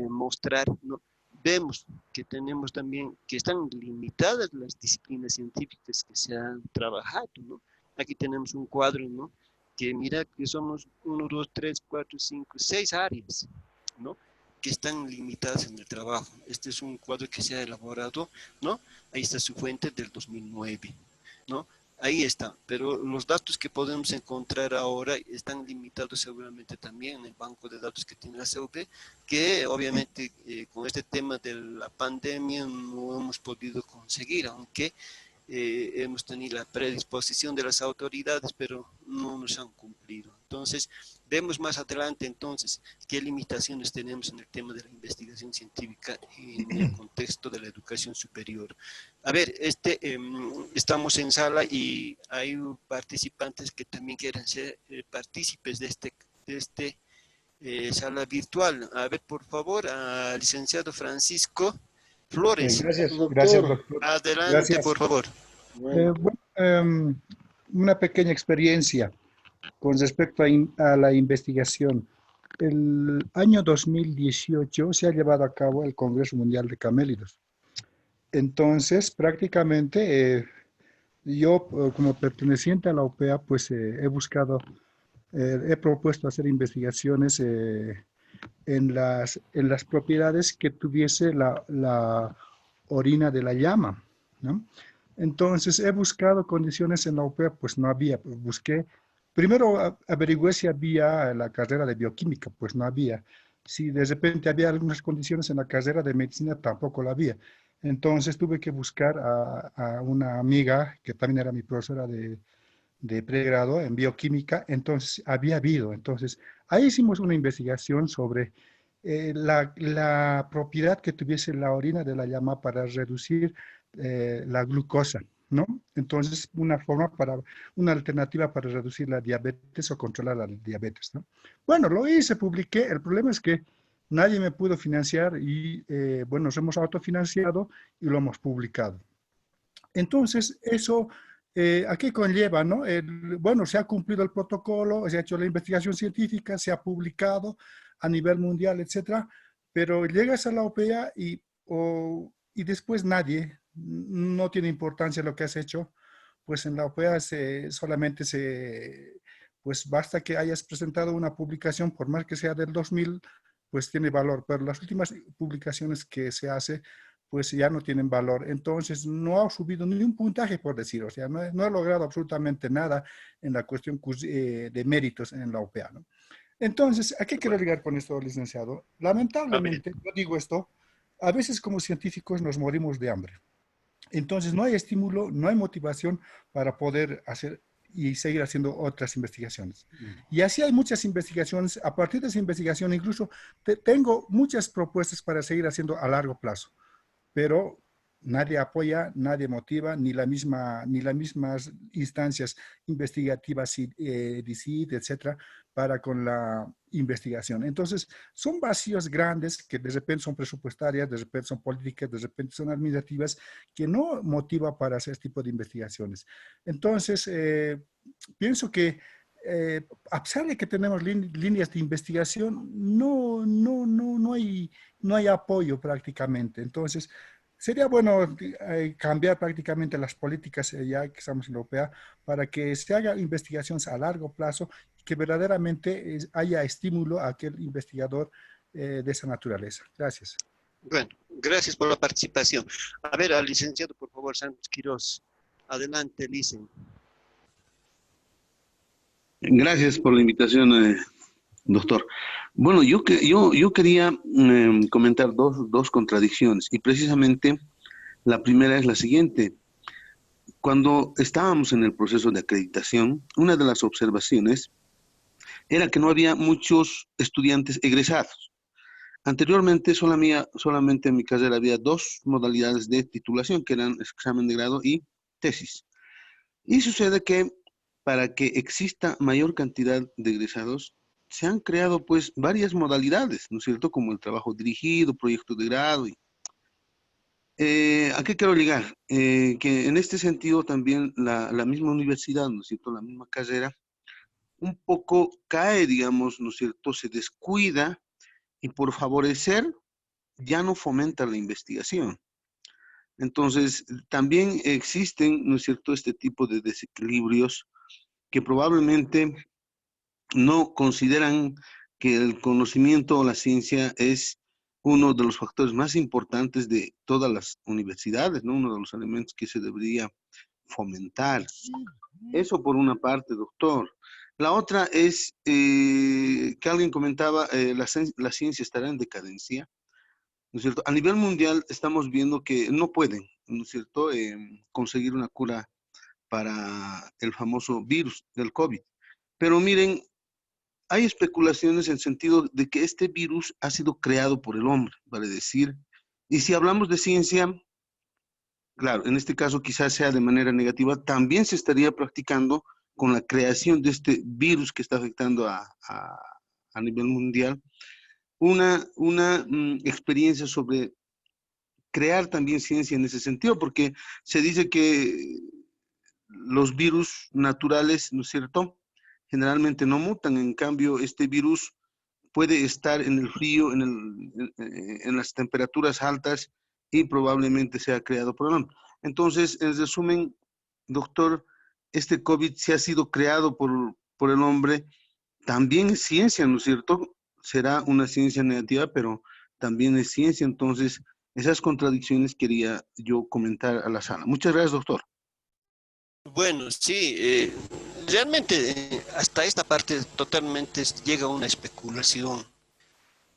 mostrar, ¿no? Vemos que tenemos también que están limitadas las disciplinas científicas que se han trabajado, ¿no? Aquí tenemos un cuadro, ¿no? Que mira que somos 1, 2, 3, 4, 5, 6 áreas, ¿no? Que están limitadas en el trabajo. Este es un cuadro que se ha elaborado, ¿no? Ahí está su fuente del 2009, ¿no? Ahí está, pero los datos que podemos encontrar ahora están limitados seguramente también en el banco de datos que tiene la COP, que obviamente con este tema de la pandemia no hemos podido conseguir, aunque hemos tenido la predisposición de las autoridades, pero no nos han cumplido. Entonces, vemos más adelante entonces qué limitaciones tenemos en el tema de la investigación científica en el contexto de la educación superior. A ver, estamos en sala y hay participantes que también quieren ser partícipes de este sala virtual. A ver, por favor, al licenciado Francisco Flores. Gracias, doctor. Adelante, Gracias. por favor. Una pequeña experiencia con respecto a la investigación. El año 2018 se ha llevado a cabo el Congreso Mundial de Camélidos. Entonces, prácticamente, yo como perteneciente a la OPEA, pues he propuesto hacer investigaciones en las propiedades que tuviese la orina de la llama, ¿no? Entonces, he buscado condiciones en la OPEA, pues no había. Busqué, primero averigüé si había la carrera de bioquímica, pues no había. Si de repente había algunas condiciones en la carrera de medicina, tampoco la había. Entonces, tuve que buscar a una amiga, que también era mi profesora de pregrado en bioquímica, entonces había habido. Entonces, ahí hicimos una investigación sobre la propiedad que tuviese la orina de la llama para reducir la glucosa, ¿no? Entonces, una alternativa para reducir la diabetes o controlar la diabetes, ¿no? Bueno, lo hice, publiqué. El problema es que nadie me pudo financiar y, bueno, nos hemos autofinanciado y lo hemos publicado. Entonces, eso, ¿a qué conlleva, no? Bueno, se ha cumplido el protocolo, se ha hecho la investigación científica, se ha publicado a nivel mundial, etcétera, pero llegas a la OPEA y después nadie, no tiene importancia lo que has hecho, pues en la OPEA pues basta que hayas presentado una publicación, por más que sea del 2000, pues tiene valor, pero las últimas publicaciones que se hace, pues ya no tienen valor. Entonces, no ha subido ni un puntaje, por decir, o sea, no he logrado absolutamente nada en la cuestión de méritos en la OPEA, ¿no? Entonces, ¿a qué quiero llegar con esto, licenciado? Lamentablemente, yo digo esto, a veces como científicos nos morimos de hambre. Entonces, no hay estímulo, no hay motivación para poder hacer y seguir haciendo otras investigaciones. Y así hay muchas investigaciones. A partir de esa investigación, incluso tengo muchas propuestas para seguir haciendo a largo plazo, pero nadie apoya, nadie motiva, ni las mismas instancias investigativas, DCID, etcétera, para con la investigación. Entonces, son vacíos grandes que de repente son presupuestarias, de repente son políticas, de repente son administrativas, que no motiva para hacer este tipo de investigaciones. Entonces, pienso que a pesar de que tenemos líneas de investigación, no hay apoyo prácticamente. Entonces, sería bueno cambiar prácticamente las políticas ya que estamos en la OPEA para que se haga investigaciones a largo plazo y que verdaderamente haya estímulo a aquel investigador de esa naturaleza. Gracias. Bueno, gracias por la participación. A ver, al licenciado, por favor, Santos Quirós. Adelante, licen. Gracias por la invitación, doctor. Bueno, yo quería comentar dos contradicciones y precisamente la primera es la siguiente. Cuando estábamos en el proceso de acreditación, una de las observaciones era que no había muchos estudiantes egresados. Anteriormente, solamente en mi carrera había 2 modalidades de titulación, que eran examen de grado y tesis. Y sucede que para que exista mayor cantidad de egresados, se han creado pues varias modalidades, ¿no es cierto? Como el trabajo dirigido, proyecto de grado. ¿A qué quiero llegar? Que en este sentido también la misma universidad, ¿no es cierto? La misma carrera, un poco cae, digamos, ¿no es cierto? Se descuida y por favorecer ya no fomenta la investigación. Entonces, también existen, ¿no es cierto?, este tipo de desequilibrios que probablemente no consideran que el conocimiento o la ciencia es uno de los factores más importantes de todas las universidades, ¿no? Uno de los elementos que se debería fomentar. Eso por una parte, doctor. La otra es que alguien comentaba, la ciencia estará en decadencia, ¿no es cierto? A nivel mundial estamos viendo que no pueden, ¿no es cierto?, conseguir una cura para el famoso virus del COVID. Pero miren, hay especulaciones en sentido de que este virus ha sido creado por el hombre, vale decir. Y si hablamos de ciencia, claro, en este caso quizás sea de manera negativa, también se estaría practicando con la creación de este virus que está afectando a nivel mundial, una experiencia sobre crear también ciencia en ese sentido, porque se dice que los virus naturales, ¿no es cierto?, generalmente no mutan, en cambio este virus puede estar en el frío, en las temperaturas altas y probablemente sea creado por el hombre. Entonces, en resumen, doctor, este COVID sí ha sido creado por el hombre, también es ciencia, ¿no es cierto? Será una ciencia negativa, pero también es ciencia, entonces esas contradicciones quería yo comentar a la sala. Muchas gracias, doctor. Bueno, sí, realmente hasta esta parte totalmente llega una especulación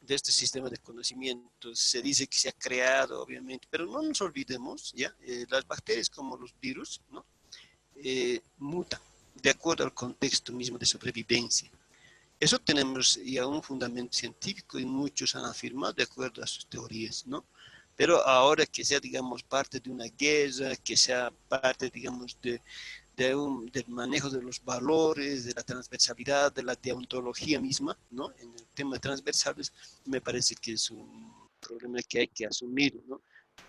de este sistema de conocimientos. Se dice que se ha creado, obviamente, pero no nos olvidemos, ¿ya? Las bacterias como los virus, ¿no? Mutan de acuerdo al contexto mismo de sobrevivencia. Eso tenemos ya un fundamento científico y muchos han afirmado de acuerdo a sus teorías, ¿no? Pero ahora que sea, digamos, parte de una guerra, que sea parte, digamos, del manejo de los valores, de la transversalidad, de la deontología misma, ¿no? En el tema de transversales, me parece que es un problema que hay que asumir, ¿no?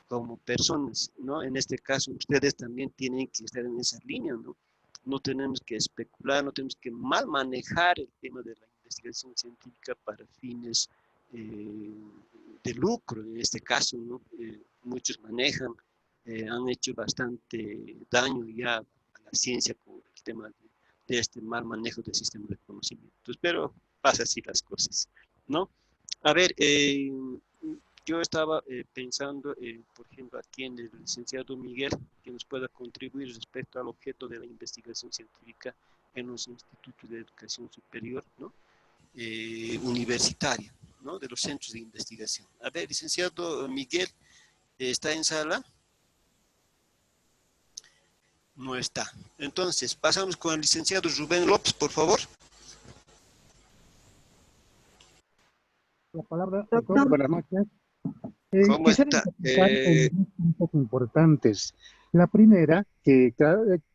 Como personas, ¿no? En este caso, ustedes también tienen que estar en esa línea, ¿no? No tenemos que especular, no tenemos que mal manejar el tema de la investigación científica para fines de lucro, en este caso, ¿no? Muchos manejan, han hecho bastante daño ya a la ciencia por el tema de este mal manejo del sistema de conocimientos, pero pasa así las cosas, ¿no? A ver, yo estaba pensando, por ejemplo, aquí en el licenciado Miguel, que nos pueda contribuir respecto al objeto de la investigación científica en los institutos de educación superior, ¿no? Universitaria, ¿no? De los centros de investigación. A ver, licenciado Miguel, ¿está en sala? No está. Entonces, pasamos con el licenciado Rubén López, por favor. La palabra, doctor, buenas noches. ¿Cómo Quisiera está? un poco importantes. La primera, que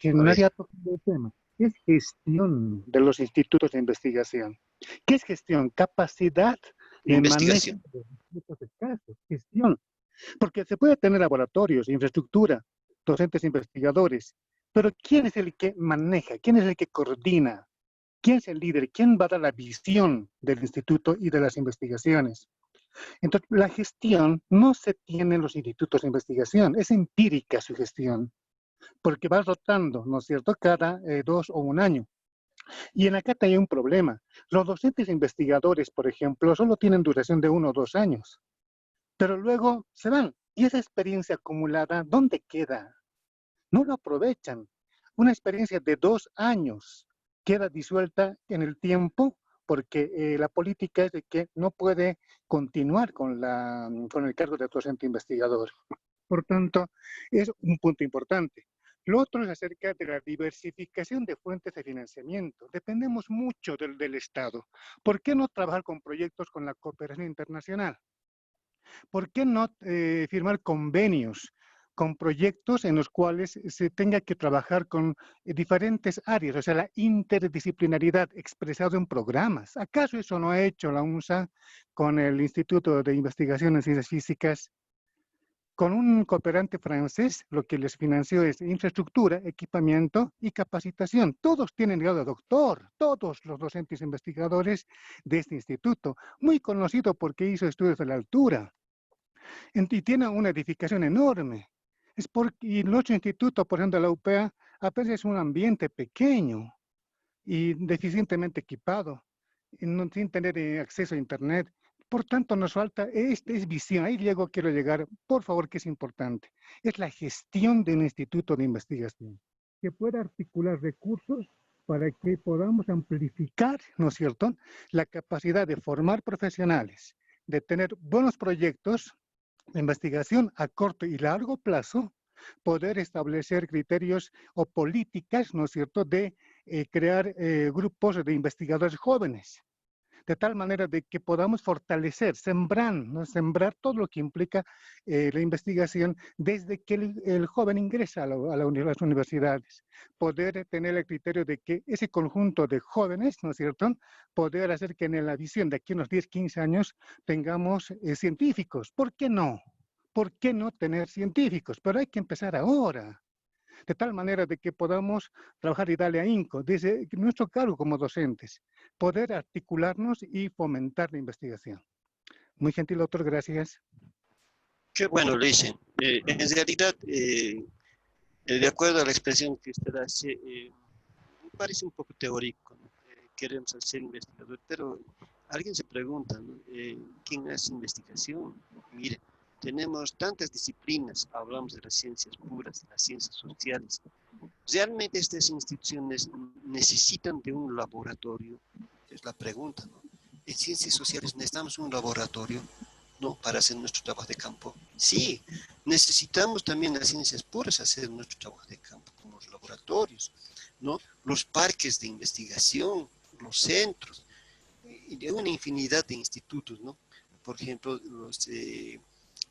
nadie ha tocado el tema, es gestión de los institutos de investigación. ¿Qué es gestión? Capacidad de manejo de recursos escasos. Gestión. Porque se puede tener laboratorios, infraestructura, docentes investigadores, pero ¿quién es el que maneja? ¿Quién es el que coordina? ¿Quién es el líder? ¿Quién va a dar la visión del instituto y de las investigaciones? Entonces, la gestión no se tiene en los institutos de investigación, es empírica su gestión, porque va rotando, ¿no es cierto?, cada 2 o 1 año. Y en acá hay un problema. Los docentes investigadores, por ejemplo, solo tienen duración de 1 o 2 años, pero luego se van. ¿Y esa experiencia acumulada dónde queda? No lo aprovechan. Una experiencia de 2 años queda disuelta en el tiempo porque la política es de que no puede continuar con el cargo de docente investigador. Por tanto, es un punto importante. Lo otro es acerca de la diversificación de fuentes de financiamiento. Dependemos mucho del Estado. ¿Por qué no trabajar con proyectos con la cooperación internacional? ¿Por qué no firmar convenios con proyectos en los cuales se tenga que trabajar con diferentes áreas, o sea, la interdisciplinaridad expresada en programas. ¿Acaso eso no ha hecho la UNSA con el Instituto de Investigación en Ciencias Físicas? Con un cooperante francés, lo que les financió es infraestructura, equipamiento y capacitación. Todos tienen grado de doctor, todos los docentes investigadores de este instituto, muy conocido porque hizo estudios de la altura. Y tiene una edificación enorme. Es porque y el otro instituto, por ejemplo, la UPA, apenas es un ambiente pequeño y deficientemente equipado, y no, sin tener acceso a Internet. Por tanto, nos falta, es visión, ahí Diego quiero llegar, por favor, que es importante, es la gestión de un instituto de investigación, que pueda articular recursos para que podamos amplificar, ¿no es cierto?, la capacidad de formar profesionales, de tener buenos proyectos de investigación a corto y largo plazo, poder establecer criterios o políticas, ¿no es cierto?, de crear grupos de investigadores jóvenes, de tal manera de que podamos fortalecer, sembrar, ¿no? Sembrar todo lo que implica la investigación desde que el joven ingresa a las universidades. Poder tener el criterio de que ese conjunto de jóvenes, ¿no es cierto?, poder hacer que en la visión de aquí a unos 10, 15 años tengamos científicos. ¿Por qué no? ¿Por qué no tener científicos? Pero hay que empezar ahora. De tal manera de que podamos trabajar y darle ahínco desde nuestro cargo como docentes, poder articularnos y fomentar la investigación. Muy gentil, doctor, gracias. Qué bueno, Luis. En realidad, de acuerdo a la expresión que usted hace, me parece un poco teórico, ¿no? Queremos ser investigadores, pero alguien se pregunta, ¿no? ¿Quién hace investigación? Mire, tenemos tantas disciplinas, hablamos de las ciencias puras, de las ciencias sociales. ¿Realmente estas instituciones necesitan de un laboratorio? Es la pregunta, ¿no? En ciencias sociales necesitamos un laboratorio, ¿no?, para hacer nuestro trabajo de campo. Sí, necesitamos también las ciencias puras hacer nuestro trabajo de campo, como los laboratorios, ¿no?, los parques de investigación, los centros, y de una infinidad de institutos, ¿no? Por ejemplo,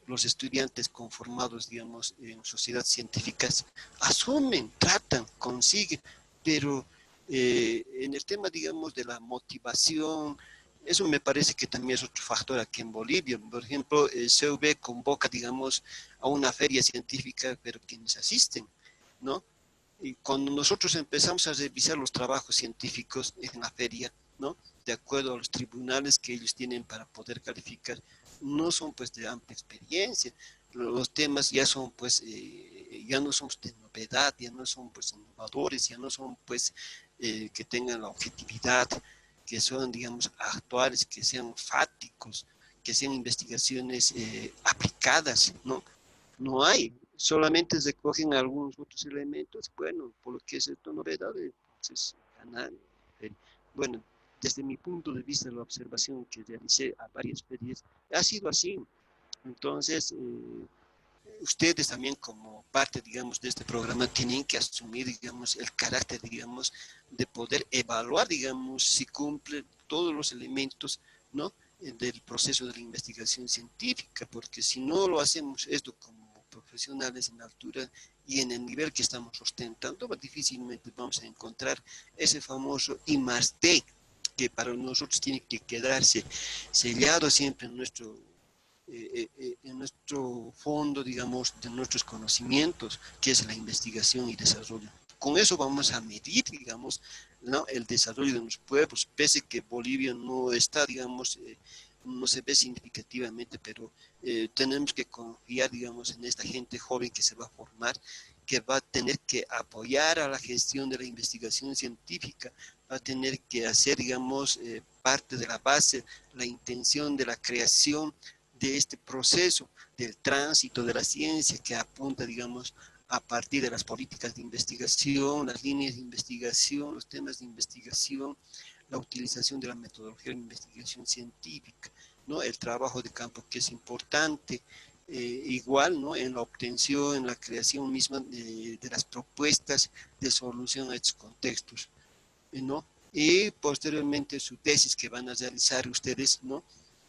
los estudiantes conformados, digamos, en sociedades científicas, asumen, tratan, consiguen, pero en el tema, digamos, de la motivación, eso me parece que también es otro factor aquí en Bolivia. Por ejemplo, CUB convoca, digamos, a una feria científica, pero quienes asisten, ¿no? Y cuando nosotros empezamos a revisar los trabajos científicos en la feria, ¿no?, de acuerdo a los tribunales que ellos tienen para poder calificar, no son pues de amplia experiencia, los temas ya son pues, ya no son de novedad, ya no son pues innovadores, ya no son pues que tengan la objetividad, que son digamos actuales, que sean fácticos, que sean investigaciones aplicadas, ¿no? No hay, solamente recogen algunos otros elementos, bueno, por lo que es esta novedad, pues, bueno, desde mi punto de vista, la observación que realicé a varias ferias, ha sido así. Entonces, ustedes también como parte, digamos, de este programa tienen que asumir, digamos, el carácter, digamos, de poder evaluar, digamos, si cumple todos los elementos, ¿no?, del proceso de la investigación científica, porque si no lo hacemos esto como profesionales en la altura y en el nivel que estamos ostentando, difícilmente vamos a encontrar ese famoso I+D, que para nosotros tiene que quedarse sellado siempre en nuestro fondo, digamos, de nuestros conocimientos, que es la investigación y desarrollo. Con eso vamos a medir, digamos, ¿no?, el desarrollo de los pueblos, pese que Bolivia no está, digamos, no se ve significativamente, pero tenemos que confiar, digamos, en esta gente joven que se va a formar, que va a tener que apoyar a la gestión de la investigación científica, va a tener que hacer, digamos, parte de la base, la intención de la creación de este proceso, del tránsito de la ciencia que apunta, digamos, a partir de las políticas de investigación, las líneas de investigación, los temas de investigación, la utilización de la metodología de investigación científica, ¿no?, el trabajo de campo que es importante, igual, ¿no?, en la obtención, en la creación misma de las propuestas de solución a estos contextos, ¿no? Y posteriormente su tesis que van a realizar ustedes, ¿no?,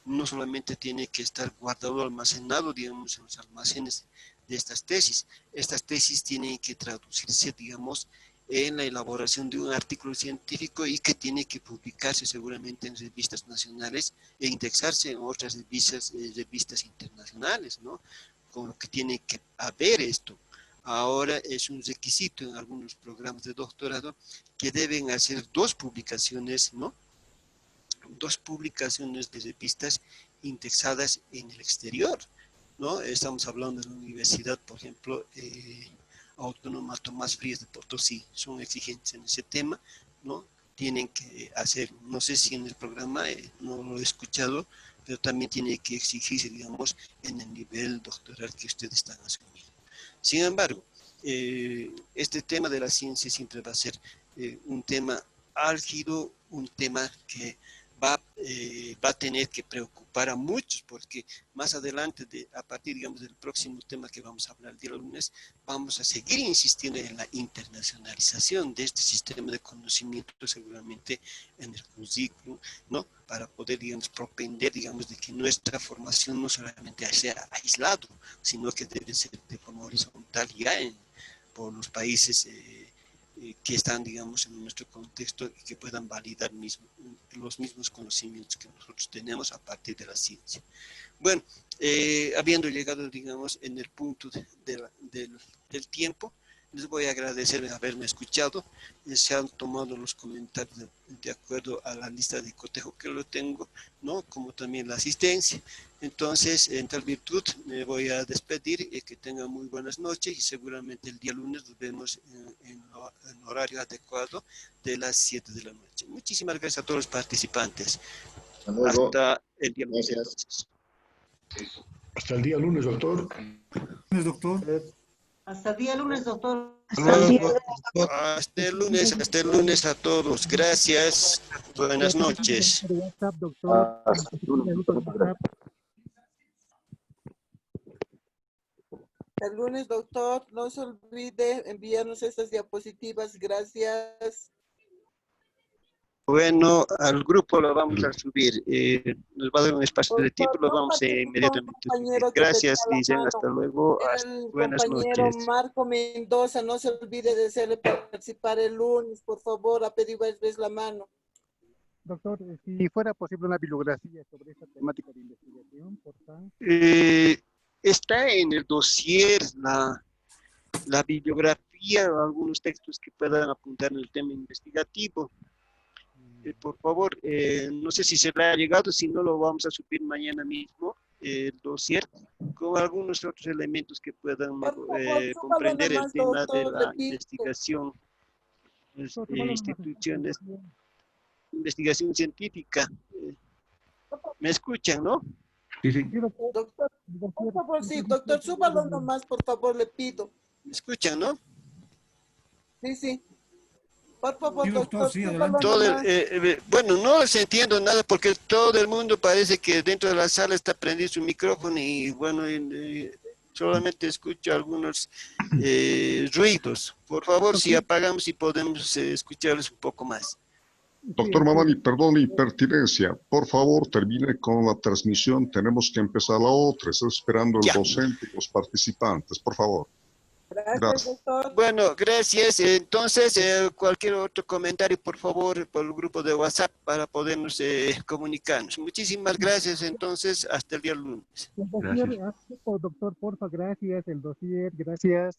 no solamente tiene que estar guardado, almacenado, digamos, en los almacenes de estas tesis. Estas tesis tienen que traducirse, digamos, en la elaboración de un artículo científico y que tiene que publicarse seguramente en revistas nacionales e indexarse en otras revistas internacionales, ¿no? Con lo que tiene que haber esto. Ahora es un requisito en algunos programas de doctorado que deben hacer 2 publicaciones, ¿no? 2 publicaciones de revistas indexadas en el exterior, ¿no? Estamos hablando de la universidad, por ejemplo, Autónoma Tomás Frías de Potosí, son exigentes en ese tema, ¿no? Tienen que hacer, no sé si en el programa, no lo he escuchado, pero también tiene que exigirse, digamos, en el nivel doctoral que ustedes están asumiendo. Sin embargo, este tema de la ciencia siempre va a ser un tema álgido, un tema que va a tener que preocupar a muchos, porque más adelante, a partir, digamos, del próximo tema que vamos a hablar el día lunes, vamos a seguir insistiendo en la internacionalización de este sistema de conocimiento, seguramente en el currículum, ¿no? Para poder, digamos, propender, digamos, de que nuestra formación no solamente sea aislado, sino que debe ser de forma horizontal ya por los países que están, digamos, en nuestro contexto y que puedan validar los mismos conocimientos que nosotros tenemos a partir de la ciencia. Bueno, habiendo llegado, digamos, en el punto del tiempo, les voy a agradecer haberme escuchado. Se han tomado los comentarios de acuerdo a la lista de cotejo que lo tengo, ¿no? Como también la asistencia. Entonces, en tal virtud, me voy a despedir y que tengan muy buenas noches y seguramente el día lunes nos vemos en horario adecuado de las 7 de la noche. Muchísimas gracias a todos los participantes. Hasta luego. Hasta el día lunes. Gracias. Hasta el día lunes, doctor. Doctor. Hasta el día lunes, doctor. Hasta el lunes a todos. Gracias. Buenas noches. El lunes, doctor, no se olvide enviarnos estas diapositivas. Gracias. Bueno, al grupo lo vamos a subir. Nos va a dar un espacio de tiempo, lo vamos a inmediatamente subir. Gracias, dicen. Hasta luego. Buenas Compañero noches. Marco Mendoza, no se olvide de hacerle participar el lunes, por favor. Ha pedido varias veces la mano. Doctor, si fuera posible una bibliografía sobre esta temática de investigación, por favor. Está en el dossier la bibliografía o algunos textos que puedan apuntar en el tema investigativo. Por favor, no sé si se le ha llegado, si no lo vamos a subir mañana mismo, el dossier, con algunos otros elementos que puedan comprender el tema de la investigación, instituciones, investigación científica. ¿Me escuchan, no? Sí, sí. Doctor, por favor, sí, doctor, súbalo nomás, por favor, le pido. ¿Me escuchan, no? Sí, sí. Por favor, Sí, doctor, sí, adelante. Bueno, no les entiendo nada porque todo el mundo parece que dentro de la sala está prendido su micrófono y bueno, solamente escucho algunos ruidos. Por favor, si apagamos y podemos escucharles un poco más. Doctor Mamani, perdón la impertinencia. Por favor, termine con la transmisión. Tenemos que empezar la otra. Estoy esperando el docente y los participantes. Por favor. Gracias, doctor. Bueno, gracias. Entonces, cualquier otro comentario, por favor, por el grupo de WhatsApp para podernos comunicarnos. Muchísimas gracias. Entonces, hasta el día lunes. El dossier, doctor, porfa, gracias. El dossier, gracias.